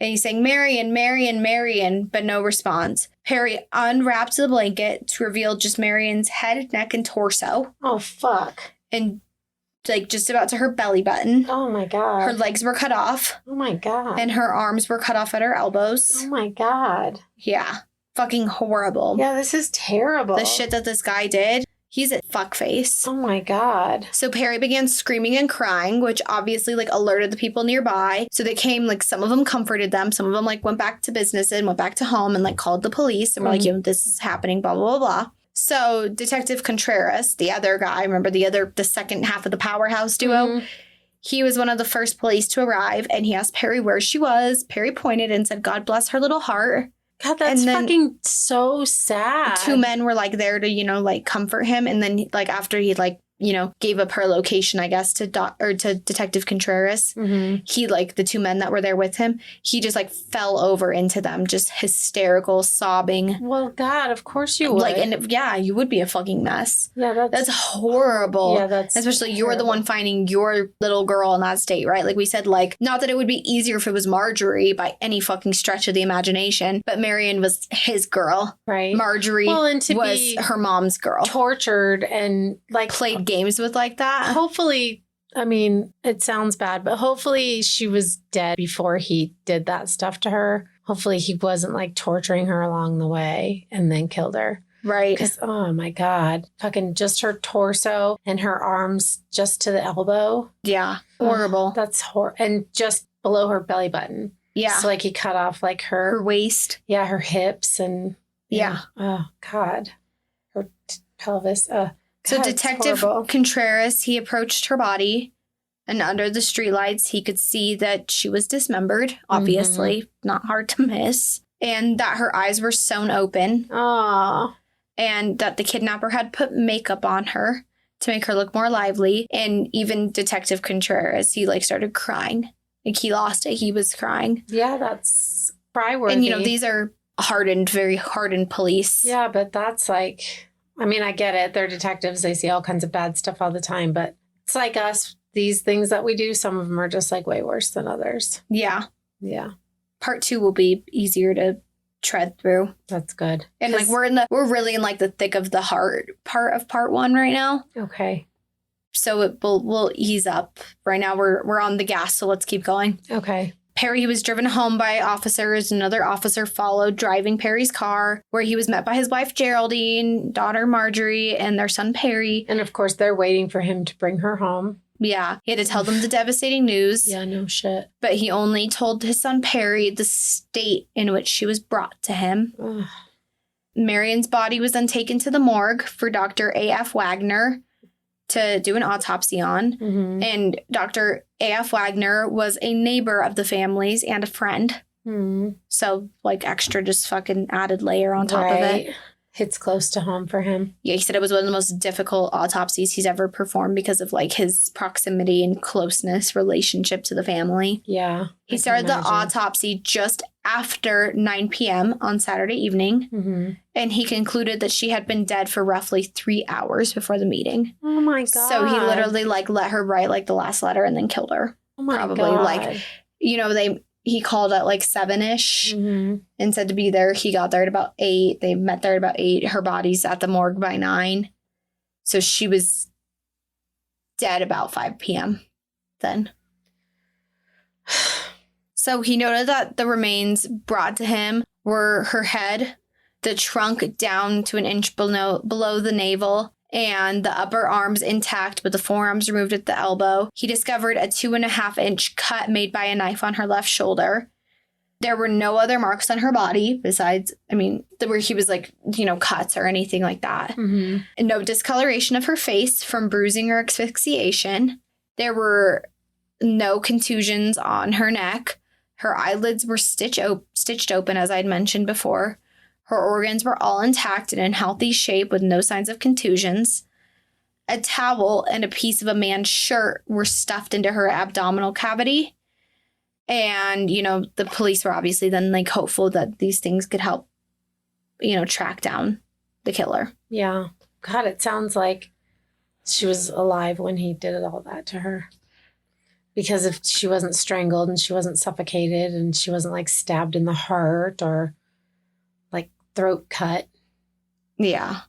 [SPEAKER 1] And he's saying, Marion, Marion, Marion, but no response. Perry unwrapped the blanket to reveal just Marion's head, neck, and torso.
[SPEAKER 2] Oh, fuck.
[SPEAKER 1] And, like, just about to her belly button.
[SPEAKER 2] Oh, my God.
[SPEAKER 1] Her legs were cut off.
[SPEAKER 2] Oh, my God.
[SPEAKER 1] And her arms were cut off at her elbows.
[SPEAKER 2] Oh, my God.
[SPEAKER 1] Yeah. Fucking horrible.
[SPEAKER 2] Yeah, this is terrible.
[SPEAKER 1] The shit that this guy did. He's a fuckface.
[SPEAKER 2] Oh, my God.
[SPEAKER 1] So Perry began screaming and crying, which obviously, like, alerted the people nearby. So they came, like, some of them comforted them. Some of them, like, went back to business and went back to home and, like, called the police. And were like, yo, this is happening, blah, blah, blah, blah. So Detective Contreras, the other guy, remember the second half of the powerhouse duo? He was one of the first police to arrive. And he asked Perry where she was. Perry pointed and said, God bless her little heart.
[SPEAKER 2] God, that's fucking so sad.
[SPEAKER 1] Two men were, like, there to, you know, like, comfort him. And then, like, after he, like, you know, gave up her location, I guess, to Detective Contreras, he, like, the two men that were there with him, he just, like, fell over into them, just hysterical, sobbing.
[SPEAKER 2] Well, God, of course you would.
[SPEAKER 1] Like, and yeah, you would be a fucking mess.
[SPEAKER 2] Yeah,
[SPEAKER 1] that's horrible.
[SPEAKER 2] Yeah, that's
[SPEAKER 1] especially
[SPEAKER 2] terrible.
[SPEAKER 1] You're the one finding your little girl in that state, right? Like we said, like, not that it would be easier if it was Marjorie by any fucking stretch of the imagination, but Marion was his girl.
[SPEAKER 2] Right.
[SPEAKER 1] Marjorie
[SPEAKER 2] and to
[SPEAKER 1] was
[SPEAKER 2] be
[SPEAKER 1] her mom's girl.
[SPEAKER 2] Tortured and, like,
[SPEAKER 1] Played games with like that.
[SPEAKER 2] Hopefully, I mean, it sounds bad, but hopefully she was dead before he did that stuff to her. Hopefully he wasn't, like, torturing her along the way and then killed her.
[SPEAKER 1] Right.
[SPEAKER 2] Because, oh my God, fucking just her torso and her arms just to the elbow.
[SPEAKER 1] Yeah. Horrible.
[SPEAKER 2] Oh, that's horrible. And just below her belly button.
[SPEAKER 1] Yeah.
[SPEAKER 2] So, like, he cut off, like,
[SPEAKER 1] her waist.
[SPEAKER 2] Yeah, her hips and.
[SPEAKER 1] Yeah.
[SPEAKER 2] Oh, God. Her pelvis.
[SPEAKER 1] So
[SPEAKER 2] God,
[SPEAKER 1] Detective Contreras, he approached her body, and under the streetlights, he could see that she was dismembered, obviously, not hard to miss, and that her eyes were sewn open.
[SPEAKER 2] Oh.
[SPEAKER 1] And that the kidnapper had put makeup on her to make her look more lively. And even Detective Contreras, he, like, started crying. Like, he lost it. He was crying.
[SPEAKER 2] Yeah, that's cry-worthy.
[SPEAKER 1] And, you know, these are very hardened police.
[SPEAKER 2] Yeah, but that's like... I mean, I get it. They're detectives. They see all kinds of bad stuff all the time. But it's like us. These things that we do, some of them are just, like, way worse than others.
[SPEAKER 1] Yeah.
[SPEAKER 2] Yeah.
[SPEAKER 1] Part 2 will be easier to tread through.
[SPEAKER 2] That's good.
[SPEAKER 1] And, like, we're really in, like, the thick of the heart part of part 1 right now.
[SPEAKER 2] Okay.
[SPEAKER 1] So we'll ease up. Right now we're on the gas, so let's keep going.
[SPEAKER 2] Okay.
[SPEAKER 1] Perry was driven home by officers. Another officer followed, driving Perry's car, where he was met by his wife, Geraldine, daughter, Marjorie, and their son, Perry.
[SPEAKER 2] And, of course, they're waiting for him to bring her home.
[SPEAKER 1] Yeah. He had to tell them the devastating news.
[SPEAKER 2] Yeah, no shit.
[SPEAKER 1] But he only told his son, Perry, the state in which she was brought to him.
[SPEAKER 2] Ugh.
[SPEAKER 1] Marion's body was then taken to the morgue for Dr. A.F. Wagner to do an autopsy on. And Dr. A.F. Wagner was a neighbor of the family's and a friend. So, like, extra just fucking added layer on top of it.
[SPEAKER 2] Hits close to home for him.
[SPEAKER 1] Yeah, he said it was one of the most difficult autopsies he's ever performed because of, like, his proximity and closeness relationship to the family.
[SPEAKER 2] Yeah.
[SPEAKER 1] He started the autopsy just after 9 p.m. on Saturday evening. And he concluded that she had been dead for roughly 3 hours before the meeting.
[SPEAKER 2] Oh, my God.
[SPEAKER 1] So he literally, like, let her write, like, the last letter and then killed her.
[SPEAKER 2] Oh, my
[SPEAKER 1] Probably,
[SPEAKER 2] God.
[SPEAKER 1] like, you know, he called at like 7-ish
[SPEAKER 2] Mm-hmm.
[SPEAKER 1] and said to be there. He got there at about 8. They met there at about 8. Her body's at the morgue by 9. So she was dead about 5 p.m. then. So he noted that the remains brought to him were her head, the trunk down to an inch below the navel, and the upper arms intact, but the forearms removed at the elbow. He discovered a 2.5-inch cut made by a knife on her left shoulder. There were no other marks on her body besides, where he was like, cuts or anything like that.
[SPEAKER 2] Mm-hmm.
[SPEAKER 1] And no discoloration of her face from bruising or asphyxiation. There were no contusions on her neck. Her eyelids were stitched open, as I'd mentioned before. Her organs were all intact and in healthy shape with no signs of contusions. A towel and a piece of a man's shirt were stuffed into her abdominal cavity. And, the police were obviously then like hopeful that these things could help, track down the killer.
[SPEAKER 2] Yeah. God, it sounds like she was alive when he did all that to her. Because if she wasn't strangled and she wasn't suffocated and she wasn't like stabbed in the heart or like throat cut.
[SPEAKER 1] Yeah.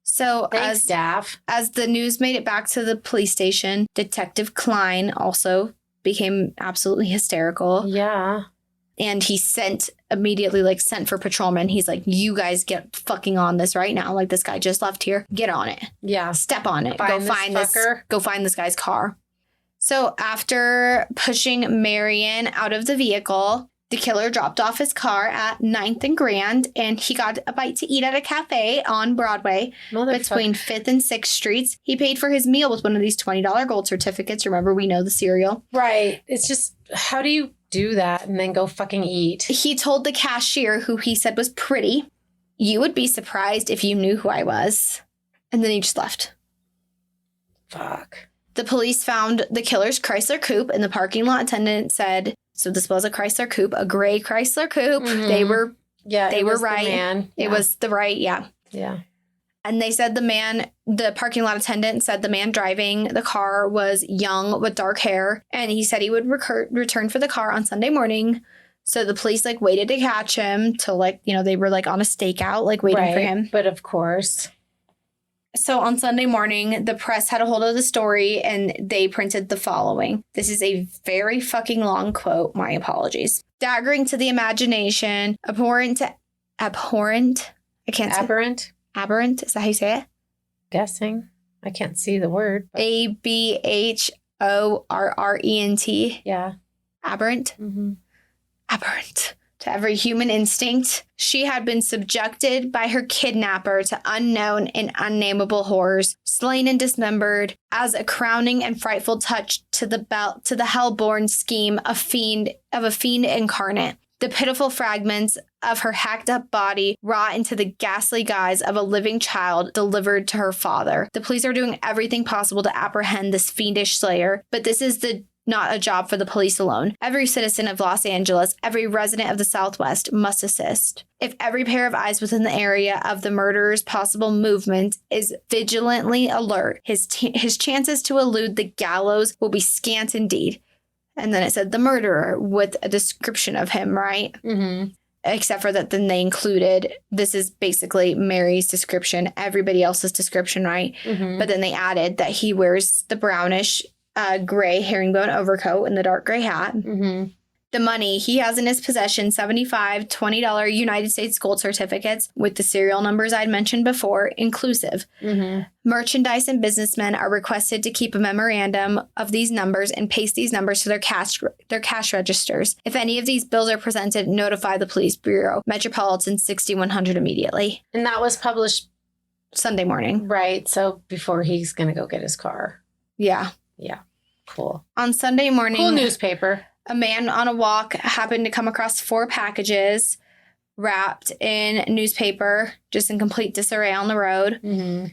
[SPEAKER 1] So
[SPEAKER 2] Thanks, Daff.
[SPEAKER 1] As the news made it back to the police station, Detective Klein also became absolutely hysterical.
[SPEAKER 2] Yeah.
[SPEAKER 1] And he immediately sent for patrolmen. He's like, you guys get fucking on this right now. Like, this guy just left here. Get on it.
[SPEAKER 2] Yeah.
[SPEAKER 1] Step on it.
[SPEAKER 2] Go find
[SPEAKER 1] this guy's car. So after pushing Marion out of the vehicle, the killer dropped off his car at 9th and Grand, and he got a bite to eat at a cafe on Broadway between 5th and 6th Streets. He paid for his meal with one of these $20 gold certificates. Remember, we know the cereal.
[SPEAKER 2] Right. It's just, how do you do that and then go fucking eat?
[SPEAKER 1] He told the cashier, who he said was pretty, "You would be surprised if you knew who I was." And then he just left.
[SPEAKER 2] Fuck.
[SPEAKER 1] The police found the killer's Chrysler coupe, and the parking lot attendant said, so this was a Chrysler coupe, a gray Chrysler coupe.
[SPEAKER 2] Mm-hmm.
[SPEAKER 1] They were
[SPEAKER 2] The
[SPEAKER 1] right.
[SPEAKER 2] man.
[SPEAKER 1] It was the right, yeah.
[SPEAKER 2] Yeah.
[SPEAKER 1] And they said the parking lot attendant said the man driving the car was young with dark hair, and he said he would return for the car on Sunday morning. So the police waited to catch him till they were on a stakeout, waiting for him.
[SPEAKER 2] But of course.
[SPEAKER 1] So on Sunday morning, the press had a hold of the story and they printed the following. This is a very fucking long quote. My apologies. Staggering to the imagination, abhorrent. I can't say.
[SPEAKER 2] Aberrant?
[SPEAKER 1] Aberrant? Is that how you say it?
[SPEAKER 2] Guessing. I can't see the word. But...
[SPEAKER 1] ABHORRENT.
[SPEAKER 2] Yeah.
[SPEAKER 1] Aberrant?
[SPEAKER 2] Mm-hmm.
[SPEAKER 1] Aberrant. To every human instinct, she had been subjected by her kidnapper to unknown and unnameable horrors, slain and dismembered, as a crowning and frightful touch to the hell-born scheme of a fiend incarnate. The pitiful fragments of her hacked-up body wrought into the ghastly guise of a living child delivered to her father. The police are doing everything possible to apprehend this fiendish slayer, but this is not a job for the police alone. Every citizen of Los Angeles, every resident of the Southwest must assist. If every pair of eyes within the area of the murderer's possible movement is vigilantly alert, his chances to elude the gallows will be scant indeed. And then it said the murderer with a description of him, right?
[SPEAKER 2] Mm-hmm.
[SPEAKER 1] Except for that, then they included, this is basically Mary's description, everybody else's description, right?
[SPEAKER 2] Mm-hmm.
[SPEAKER 1] But then they added that he wears the brownish gray herringbone overcoat and the dark gray hat.
[SPEAKER 2] Mm-hmm.
[SPEAKER 1] The money, he has in his possession $75 $20 United States gold certificates with the serial numbers I'd mentioned before, inclusive.
[SPEAKER 2] Mm-hmm.
[SPEAKER 1] Merchandise and businessmen are requested to keep a memorandum of these numbers and paste these numbers to their cash registers. If any of these bills are presented, notify the police bureau, Metropolitan 6100 immediately.
[SPEAKER 2] And that was published
[SPEAKER 1] Sunday morning.
[SPEAKER 2] Right. So before he's going to go get his car.
[SPEAKER 1] Yeah.
[SPEAKER 2] Yeah. Cool.
[SPEAKER 1] On Sunday morning.
[SPEAKER 2] Cool newspaper.
[SPEAKER 1] A man on a walk happened to come across 4 packages wrapped in newspaper, just in complete disarray on the road.
[SPEAKER 2] Mm-hmm.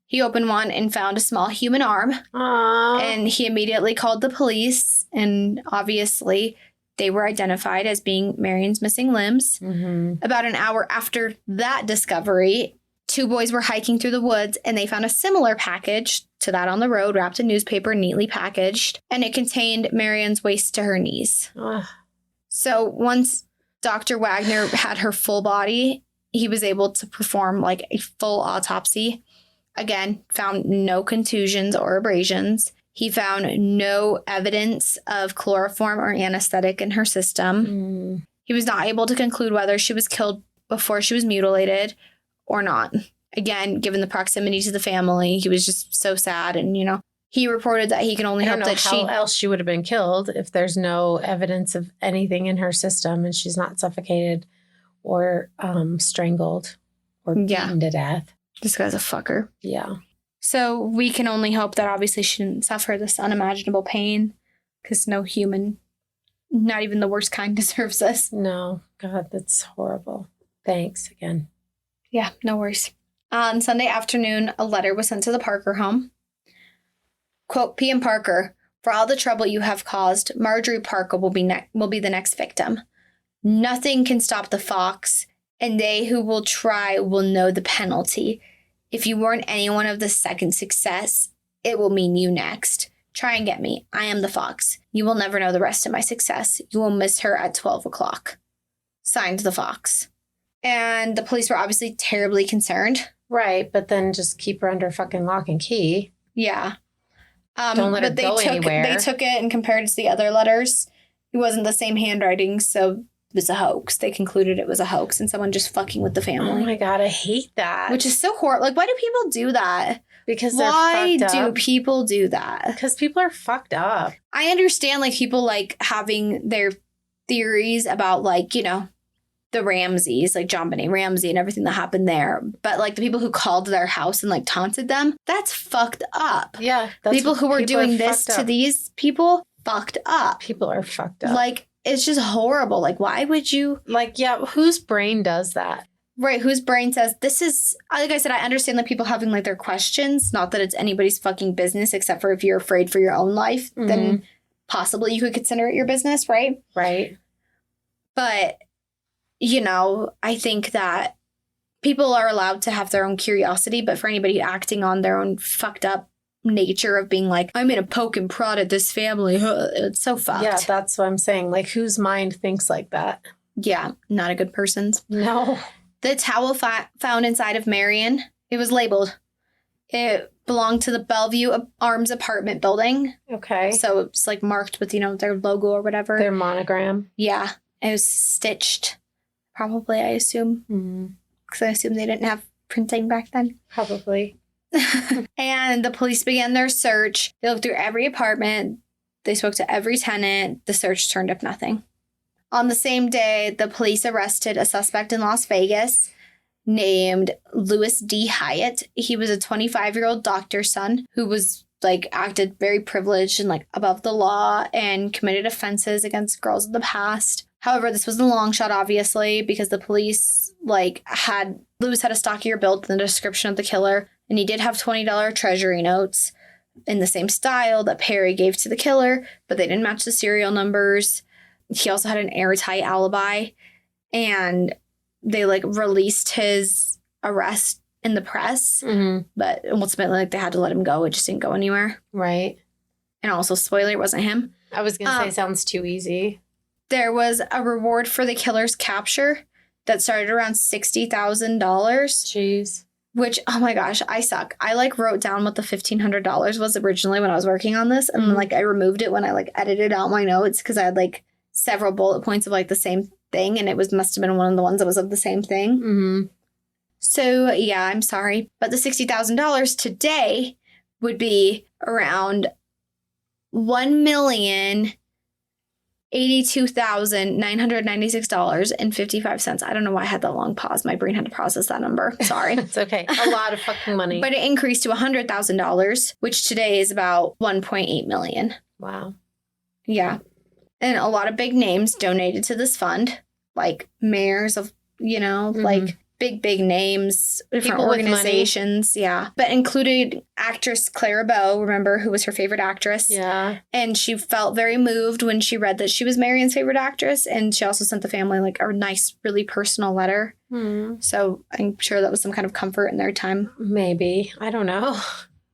[SPEAKER 1] He opened one and found a small human arm.
[SPEAKER 2] Aww.
[SPEAKER 1] And he immediately called the police. And obviously, they were identified as being Marion's missing limbs.
[SPEAKER 2] Mm-hmm.
[SPEAKER 1] About an hour after that discovery, 2 boys were hiking through the woods and they found a similar package to that on the road, wrapped in newspaper, neatly packaged, and it contained Marion's waist to her knees.
[SPEAKER 2] Ugh.
[SPEAKER 1] So once Dr. Wagner had her full body, he was able to perform like a full autopsy. Again, found no contusions or abrasions. He found no evidence of chloroform or anesthetic in her system. He was not able to conclude whether she was killed before she was mutilated or not. Again, given the proximity to the family, he was just so sad. And, you know, he reported that he can only hope that
[SPEAKER 2] how else she would have been killed if there's no evidence of anything in her system and she's not suffocated or strangled or beaten to death.
[SPEAKER 1] This guy's a fucker.
[SPEAKER 2] Yeah.
[SPEAKER 1] So we can only hope that obviously she didn't suffer this unimaginable pain because no human, not even the worst kind, deserves this.
[SPEAKER 2] No. God, that's horrible. Thanks again.
[SPEAKER 1] Yeah, no worries. On Sunday afternoon, a letter was sent to the Parker home. Quote, P.M. Parker, for all the trouble you have caused, Marjorie Parker will be the next victim. Nothing can stop the fox, and they who will try will know the penalty. If you warn anyone of the second success, it will mean you next. Try and get me. I am the fox. You will never know the rest of my success. You will miss her at 12 o'clock. Signed, the fox. And the police were obviously terribly concerned.
[SPEAKER 2] Right, but then just keep her under fucking lock and key.
[SPEAKER 1] Yeah.
[SPEAKER 2] Don't let her go anywhere.
[SPEAKER 1] They took it and compared it to the other letters. It wasn't the same handwriting, so it was a hoax. They concluded it was a hoax and someone just fucking with the family.
[SPEAKER 2] Oh my God, I hate that.
[SPEAKER 1] Which is so horrible. Like, why do people do that?
[SPEAKER 2] Because they're fucked up.
[SPEAKER 1] Why do people do that?
[SPEAKER 2] Because people are fucked up.
[SPEAKER 1] I understand, like, people, like, having their theories about, like, you know, the Ramseys, like John Benet Ramsey and everything that happened there. But, like, the people who called their house and, like, taunted them, that's fucked up.
[SPEAKER 2] Yeah.
[SPEAKER 1] People who were doing this to these people, fucked up.
[SPEAKER 2] People are fucked up.
[SPEAKER 1] Like, it's just horrible. Like, why would you?
[SPEAKER 2] Like, yeah, whose brain does that?
[SPEAKER 1] Right, whose brain says, this is, like I said, I understand that people having, like, their questions, not that it's anybody's fucking business, except for if you're afraid for your own life, then possibly you could consider it your business, right?
[SPEAKER 2] Right.
[SPEAKER 1] But, you know, I think that people are allowed to have their own curiosity, but for anybody acting on their own fucked up nature of being like, I'm going to poke and prod at this family, it's so fucked.
[SPEAKER 2] Yeah, that's what I'm saying. Like, whose mind thinks like that?
[SPEAKER 1] Yeah, not a good person's.
[SPEAKER 2] No.
[SPEAKER 1] The towel found inside of Marion, it was labeled. It belonged to the Bellevue Arms apartment building.
[SPEAKER 2] Okay.
[SPEAKER 1] So it's like marked with, you know, their logo or whatever.
[SPEAKER 2] Their monogram.
[SPEAKER 1] Yeah. It was stitched. Probably, I assume. Because I assume they didn't have printing back then.
[SPEAKER 2] Probably.
[SPEAKER 1] And the police began their search. They looked through every apartment. They spoke to every tenant. The search turned up nothing. On the same day, the police arrested a suspect in Las Vegas named Louis D. Hyatt. He was a 25-year-old doctor's son who was, like, acted very privileged and, like, above the law and committed offenses against girls in the past. However, this was a long shot, obviously, because the police, like, Louis had a stockier build than the description of the killer, and he did have $20 treasury notes in the same style that Perry gave to the killer, but they didn't match the serial numbers. He also had an airtight alibi, and they, like, released his arrest in the press, but ultimately, like, they had to let him go. It just didn't go anywhere.
[SPEAKER 2] Right.
[SPEAKER 1] And also, spoiler, it wasn't him.
[SPEAKER 2] I was going to say, sounds too easy.
[SPEAKER 1] There was a reward for the killer's capture that started around $60,000.
[SPEAKER 2] Jeez.
[SPEAKER 1] Which, oh my gosh, I suck. I, like, wrote down what the $1,500 was originally when I was working on this, and like, I removed it when I, like, edited out my notes because I had, like, several bullet points of, like, the same thing, and it must have been one of the ones that was of the same thing. So, yeah, I'm sorry. But the $60,000 today would be around $1,082,996.55. I don't know why I had that long pause. My brain had to process that number. Sorry.
[SPEAKER 2] It's okay. A lot of fucking money.
[SPEAKER 1] But it increased to $100,000, which today is about $1.8 million.
[SPEAKER 2] Wow.
[SPEAKER 1] Yeah. And a lot of big names donated to this fund, like mayors of, you know, like big names, different organizations. Yeah. But included actress Clara Bow, remember, who was her favorite actress.
[SPEAKER 2] Yeah.
[SPEAKER 1] And she felt very moved when she read that she was Marion's favorite actress. And she also sent the family, like, a nice, really personal letter. So I'm sure that was some kind of comfort in their time.
[SPEAKER 2] Maybe. I don't know.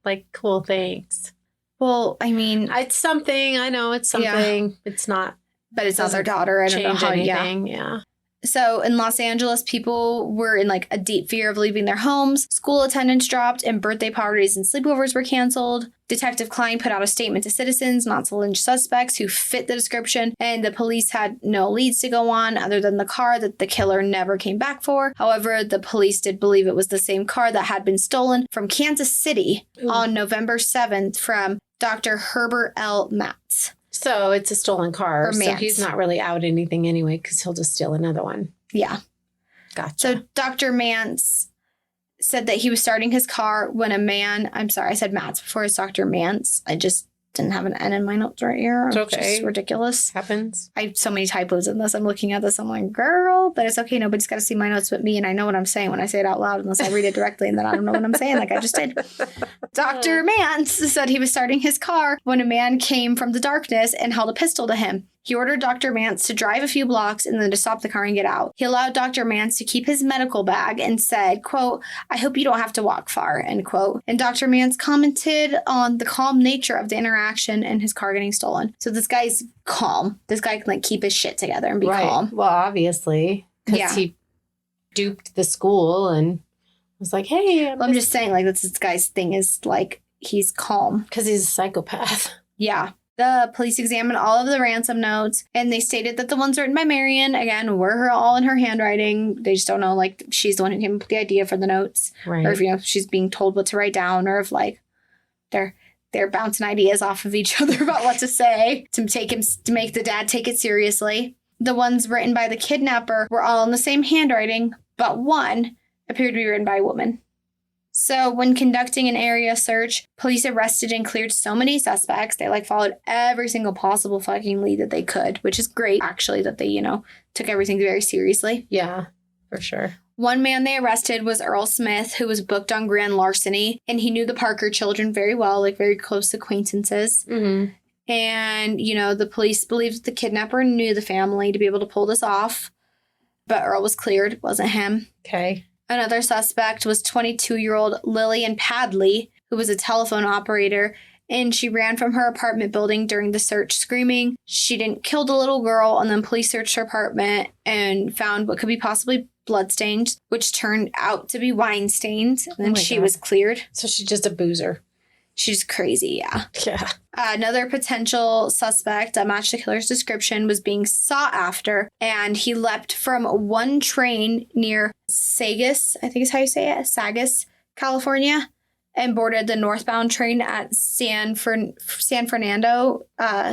[SPEAKER 2] Like, cool, thanks.
[SPEAKER 1] Well, I mean,
[SPEAKER 2] it's something. I know it's something. Yeah. It's not
[SPEAKER 1] But it's not their daughter. I don't know
[SPEAKER 2] change
[SPEAKER 1] how.
[SPEAKER 2] anything. Yeah.
[SPEAKER 1] So in Los Angeles, people were in like a deep fear of leaving their homes. School attendance dropped and birthday parties and sleepovers were canceled. Detective Klein put out a statement to citizens not to lynch suspects who fit the description, and the police had no leads to go on other than the car that the killer never came back for. However, the police did believe it was the same car that had been stolen from Kansas City on November 7th from Dr. Herbert L. Matz.
[SPEAKER 2] So it's a stolen car. So he's not really out anything anyway because he'll just steal another one.
[SPEAKER 1] Yeah.
[SPEAKER 2] Gotcha.
[SPEAKER 1] So Dr. Mance said that he was starting his car when a man, I'm sorry, I said Matz before. It's Dr. Mance. I just didn't have an N in my notes right here.
[SPEAKER 2] It's okay.
[SPEAKER 1] It's just ridiculous.
[SPEAKER 2] Happens.
[SPEAKER 1] I have so many typos in this. I'm looking at this. I'm like, girl, but it's okay. Nobody's got to see my notes but me. And I know what I'm saying when I say it out loud, unless I read it directly and then I don't know what I'm saying like I just did. Dr. Mance said he was starting his car when a man came from the darkness and held a pistol to him. He ordered Dr. Mance to drive a few blocks and then to stop the car and get out. He allowed Dr. Mance to keep his medical bag and said, quote, "I hope you don't have to walk far," end quote. And Dr. Mance commented on the calm nature of the interaction and his car getting stolen. So this guy's calm. This guy can like keep his shit together and be calm.
[SPEAKER 2] Well, obviously, because he duped the school and was like, hey.
[SPEAKER 1] I'm just saying, like, that's this guy's thing is like, he's calm.
[SPEAKER 2] Because he's a psychopath.
[SPEAKER 1] Yeah. The police examined all of the ransom notes, and they stated that the ones written by Marion, again, were all in her handwriting. They just don't know, like, she's the one who came up with the idea for the notes.
[SPEAKER 2] Right.
[SPEAKER 1] Or if, she's being told what to write down, or if, like, they're bouncing ideas off of each other about what to say to make the dad take it seriously. The ones written by the kidnapper were all in the same handwriting, but one appeared to be written by a woman. So when conducting an area search, police arrested and cleared so many suspects. They followed every single possible fucking lead that they could, which is great, actually, that they, took everything very seriously.
[SPEAKER 2] Yeah, for sure.
[SPEAKER 1] One man they arrested was Earl Smith, who was booked on grand larceny, and he knew the Parker children very well, very close acquaintances.
[SPEAKER 2] Mm-hmm.
[SPEAKER 1] And, the police believed that the kidnapper knew the family to be able to pull this off. But Earl was cleared. It wasn't him.
[SPEAKER 2] Okay.
[SPEAKER 1] Another suspect was 22-year-old Lillian Padley, who was a telephone operator, and she ran from her apartment building during the search screaming. She didn't kill the little girl, and then police searched her apartment and found what could be possibly bloodstains, which turned out to be wine stains. And then she was cleared.
[SPEAKER 2] So she's just a boozer.
[SPEAKER 1] She's crazy, yeah.
[SPEAKER 2] Yeah.
[SPEAKER 1] Another potential suspect that matched the killer's description was being sought after, and he leapt from one train near Sagas, I think is how you say it, Sagas, California, and boarded the northbound train at San Fernando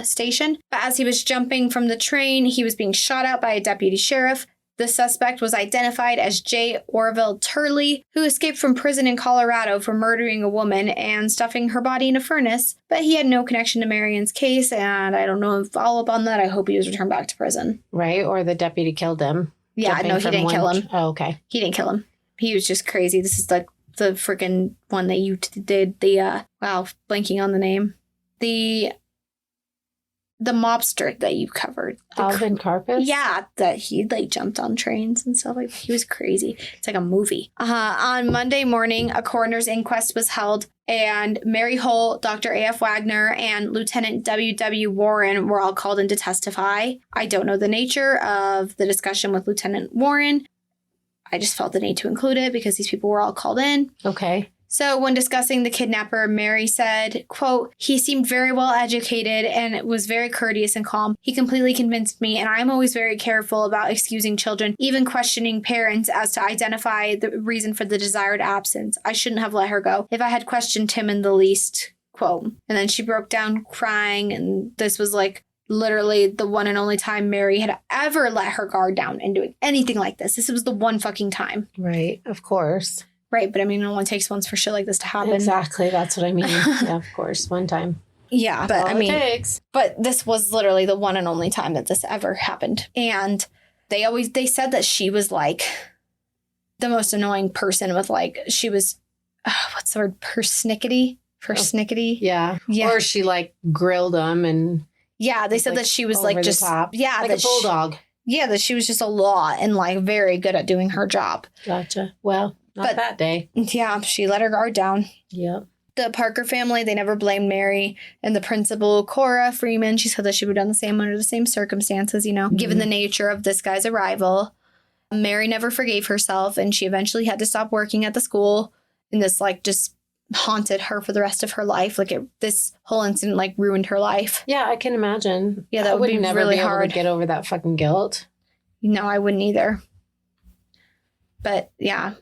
[SPEAKER 1] station. But as he was jumping from the train, he was being shot at by a deputy sheriff. The suspect was identified as J. Orville Turley, who escaped from prison in Colorado for murdering a woman and stuffing her body in a furnace, but he had no connection to Marion's case, and I don't know if follow-up on that. I hope he was returned back to prison.
[SPEAKER 2] Right, or the deputy killed him.
[SPEAKER 1] Yeah, no, he didn't kill him.
[SPEAKER 2] Oh, okay.
[SPEAKER 1] He didn't kill him. He was just crazy. This is the freaking one that you did, blanking on the name. The mobster that you covered.
[SPEAKER 2] Alvin Karpis?
[SPEAKER 1] Yeah, that he jumped on trains and stuff. He was crazy. It's like a movie. On Monday morning, a coroner's inquest was held, and Mary Holt, Dr. A.F. Wagner, and Lieutenant W.W. Warren were all called in to testify. I don't know the nature of the discussion with Lieutenant Warren. I just felt the need to include it because these people were all called in.
[SPEAKER 2] Okay.
[SPEAKER 1] So when discussing the kidnapper, Mary said, quote, "He seemed very well educated and was very courteous and calm. He completely convinced me, and I'm always very careful about excusing children, even questioning parents as to identify the reason for the desired absence. I shouldn't have let her go if I had questioned him in the least," quote. And then she broke down crying, and this was literally the one and only time Mary had ever let her guard down and doing anything like this. This was the one fucking time.
[SPEAKER 2] Right, of course.
[SPEAKER 1] Right, but it only takes once for shit like this to happen.
[SPEAKER 2] Exactly, that's what I mean. Yeah, of course, one time.
[SPEAKER 1] Yeah, but
[SPEAKER 2] all it takes.
[SPEAKER 1] But this was literally the one and only time that this ever happened. And they said that she was the most annoying person with she was, what's the word, persnickety? Persnickety?
[SPEAKER 2] Yeah. Or she grilled them and.
[SPEAKER 1] Yeah, they said that she was just,
[SPEAKER 2] top.
[SPEAKER 1] Yeah.
[SPEAKER 2] Like a bulldog.
[SPEAKER 1] That she was just a lot and very good at doing her job.
[SPEAKER 2] Gotcha. Well. Not that day.
[SPEAKER 1] Yeah, she let her guard down.
[SPEAKER 2] Yep.
[SPEAKER 1] The Parker family, they never blamed Mary. And the principal, Cora Freeman, she said that she would have done the same under the same circumstances, given the nature of this guy's arrival. Mary never forgave herself, and she eventually had to stop working at the school. And this, just haunted her for the rest of her life. This whole incident, ruined her life.
[SPEAKER 2] Yeah, I can imagine.
[SPEAKER 1] Yeah, that would be
[SPEAKER 2] never
[SPEAKER 1] really
[SPEAKER 2] be able
[SPEAKER 1] hard
[SPEAKER 2] to get over that fucking guilt.
[SPEAKER 1] No, I wouldn't either. But, yeah.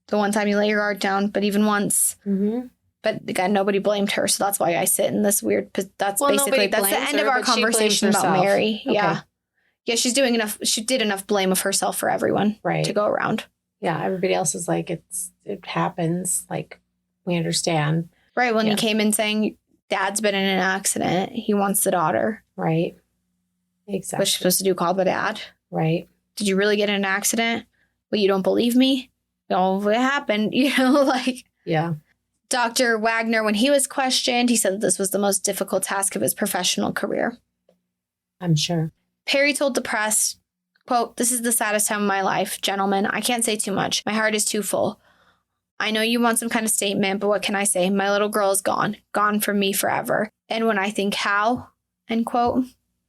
[SPEAKER 1] The one time you lay your guard down, but even once.
[SPEAKER 2] Mm-hmm.
[SPEAKER 1] But again, nobody blamed her, so that's why I sit in this weird. That's basically the end of our conversation about Mary. Okay. Yeah, she's doing enough. She did enough blame of herself for everyone to go around.
[SPEAKER 2] Yeah, everybody else is it happens. We understand.
[SPEAKER 1] Right. When he came in saying, "Dad's been in an accident. He wants the daughter."
[SPEAKER 2] Right. Exactly.
[SPEAKER 1] What's she supposed to do? Call the dad?
[SPEAKER 2] Right.
[SPEAKER 1] Did you really get in an accident? Well, you don't believe me? Oh, it happened.
[SPEAKER 2] Yeah.
[SPEAKER 1] Dr. Wagner, when he was questioned, he said that this was the most difficult task of his professional career.
[SPEAKER 2] I'm sure.
[SPEAKER 1] Perry told the press, quote, "This is the saddest time of my life. Gentlemen, I can't say too much. My heart is too full. I know you want some kind of statement, but what can I say? My little girl is gone from me forever. And when I think how," end quote.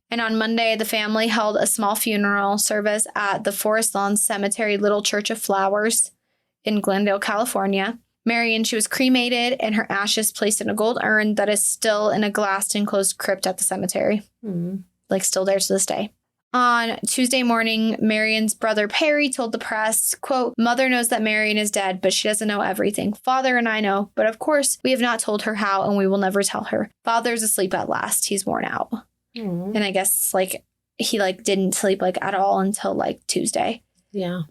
[SPEAKER 1] And on Monday, the family held a small funeral service at the Forest Lawn Cemetery Little Church of Flowers in Glendale, California. Marion, she was cremated and her ashes placed in a gold urn that is still in a glass enclosed crypt at the cemetery.
[SPEAKER 2] Mm-hmm.
[SPEAKER 1] Still there to this day. On Tuesday morning, Marion's brother Perry told the press, quote, "Mother knows that Marion is dead, but she doesn't know everything. Father and I know, but of course, we have not told her how, and we will never tell her. Father's asleep at last. He's worn out."
[SPEAKER 2] Mm-hmm.
[SPEAKER 1] And I guess, he, didn't sleep, at all until, Tuesday.
[SPEAKER 2] Yeah.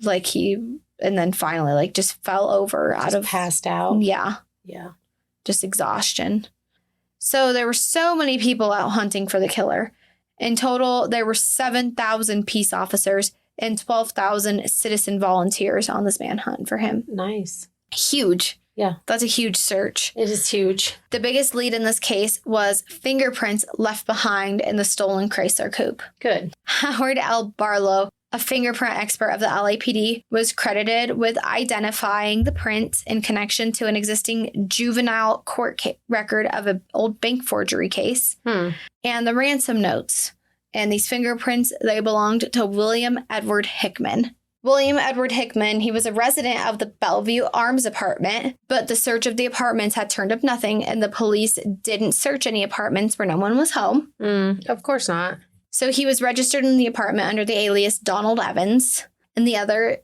[SPEAKER 1] And then finally, just fell over
[SPEAKER 2] passed out.
[SPEAKER 1] Yeah.
[SPEAKER 2] Yeah.
[SPEAKER 1] Just exhaustion. So there were so many people out hunting for the killer. In total, there were 7,000 peace officers and 12,000 citizen volunteers on this manhunt for him.
[SPEAKER 2] Nice.
[SPEAKER 1] Huge.
[SPEAKER 2] Yeah.
[SPEAKER 1] That's a huge search.
[SPEAKER 2] It is huge.
[SPEAKER 1] The biggest lead in this case was fingerprints left behind in the stolen Chrysler coupe.
[SPEAKER 2] Good.
[SPEAKER 1] Howard L. Barlow, a fingerprint expert of the LAPD, was credited with identifying the prints in connection to an existing juvenile court record of an old bank forgery case and the ransom notes. And these fingerprints, they belonged to William Edward Hickman. William Edward Hickman, he was a resident of the Bellevue Arms apartment, but the search of the apartments had turned up nothing, and the police didn't search any apartments where no one was home.
[SPEAKER 2] Of course not.
[SPEAKER 1] So he was registered in the apartment under the alias Donald Evans. And the other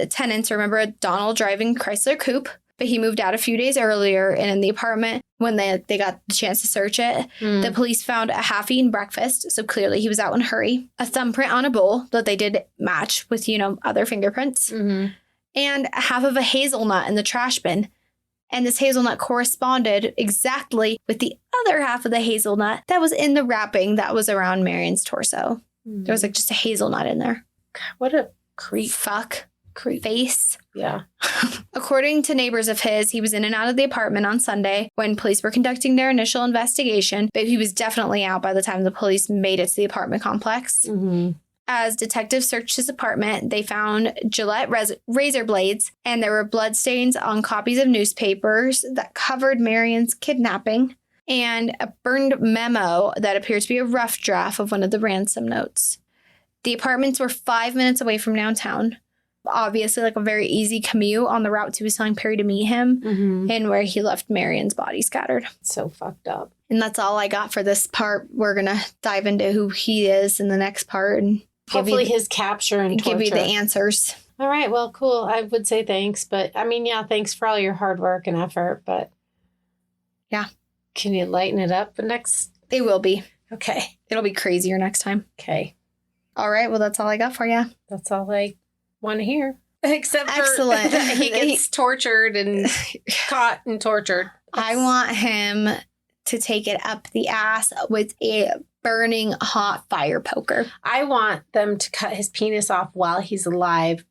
[SPEAKER 1] tenants remember Donald driving Chrysler coupe, but he moved out a few days earlier. And in the apartment, when they got the chance to search it, the police found a half-eaten breakfast. So clearly he was out in a hurry. A thumbprint on a bowl that they did match with, other fingerprints.
[SPEAKER 2] Mm-hmm.
[SPEAKER 1] And half of a hazelnut in the trash bin. And this hazelnut corresponded exactly with the other half of the hazelnut that was in the wrapping that was around Marion's torso.
[SPEAKER 2] Mm-hmm.
[SPEAKER 1] There was just a hazelnut in there.
[SPEAKER 2] What a creep.
[SPEAKER 1] Creep face.
[SPEAKER 2] Yeah.
[SPEAKER 1] According to neighbors of his, he was in and out of the apartment on Sunday when police were conducting their initial investigation, but he was definitely out by the time the police made it to the apartment complex.
[SPEAKER 2] Mm-hmm.
[SPEAKER 1] As detectives searched his apartment, they found Gillette razor blades, and there were bloodstains on copies of newspapers that covered Marion's kidnapping, and a burned memo that appeared to be a rough draft of one of the ransom notes. The apartments were 5 minutes away from downtown. Obviously, a very easy commute on the route he was telling Perry to meet him, and where he left Marion's body scattered.
[SPEAKER 2] So fucked up.
[SPEAKER 1] And that's all I got for this part. We're going to dive into who he is in the next part and
[SPEAKER 2] hopefully his capture and torture.
[SPEAKER 1] Give you the answers.
[SPEAKER 2] All right. Well, cool. I would say thanks. But thanks for all your hard work and effort. But
[SPEAKER 1] yeah.
[SPEAKER 2] Can you lighten it up next?
[SPEAKER 1] It will be.
[SPEAKER 2] Okay.
[SPEAKER 1] It'll be crazier next time.
[SPEAKER 2] Okay.
[SPEAKER 1] All right. Well, that's all I got for you.
[SPEAKER 2] That's all I want to hear. Except for
[SPEAKER 1] excellent.
[SPEAKER 2] That he gets tortured and caught and tortured.
[SPEAKER 1] I want him to take it up the ass with a burning hot fire poker.
[SPEAKER 2] I want them to cut his penis off while he's alive,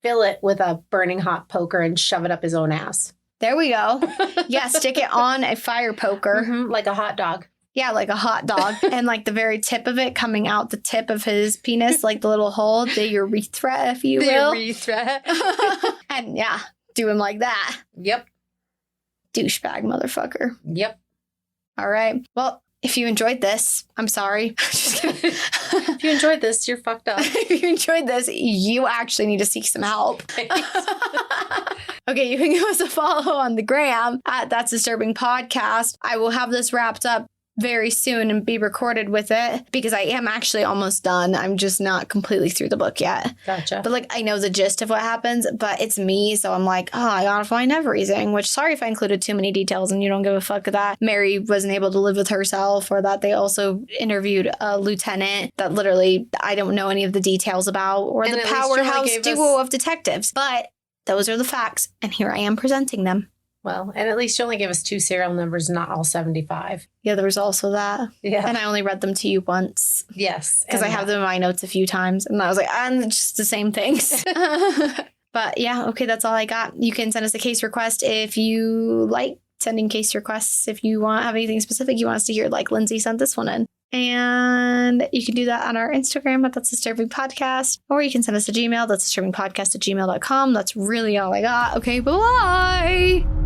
[SPEAKER 2] fill it with a burning hot poker, and shove it up his own ass.
[SPEAKER 1] There we go. Yeah, stick it on a fire poker.
[SPEAKER 2] Like a hot dog.
[SPEAKER 1] Yeah, like a hot dog. And the very tip of it coming out the tip of his penis, the little hole, the urethra, if you will.
[SPEAKER 2] The urethra.
[SPEAKER 1] And yeah, do him like that.
[SPEAKER 2] Yep.
[SPEAKER 1] douchebag motherfucker.
[SPEAKER 2] Yep.
[SPEAKER 1] All right. Well, if you enjoyed this, I'm sorry. Just kidding.
[SPEAKER 2] If you enjoyed this, you're fucked up.
[SPEAKER 1] If you enjoyed this, you actually need to seek some help. Okay, you can give us a follow on the gram at That's Disturbing Podcast. I will have this wrapped up very soon and be recorded with it because I am actually almost done. I'm just not completely through the book yet.
[SPEAKER 2] Gotcha.
[SPEAKER 1] But I know the gist of what happens, but it's me. So I'm like, oh, I gotta find everything, which sorry if I included too many details and you don't give a fuck of that. Mary wasn't able to live with herself, or that they also interviewed a lieutenant that literally I don't know any of the details about, or
[SPEAKER 2] And
[SPEAKER 1] the
[SPEAKER 2] at least you only
[SPEAKER 1] powerhouse
[SPEAKER 2] gave
[SPEAKER 1] duo
[SPEAKER 2] us-
[SPEAKER 1] of detectives. But those are the facts. And here I am presenting them.
[SPEAKER 2] Well, and at least you only gave us 2 serial numbers, not all 75.
[SPEAKER 1] Yeah, there was also that.
[SPEAKER 2] Yeah.
[SPEAKER 1] And I only read them to you once.
[SPEAKER 2] Yes.
[SPEAKER 1] Because I have them in my notes a few times. And I was like, and just the same things. But yeah, okay, that's all I got. You can send us a case request if you like sending case requests. If you want to have anything specific you want us to hear, like Lynsey sent this one in. And you can do that on our Instagram at That's Disturbing Podcast. Or you can send us a Gmail, that's disturbingpodcast@gmail.com. That's really all I got. Okay, bye-bye.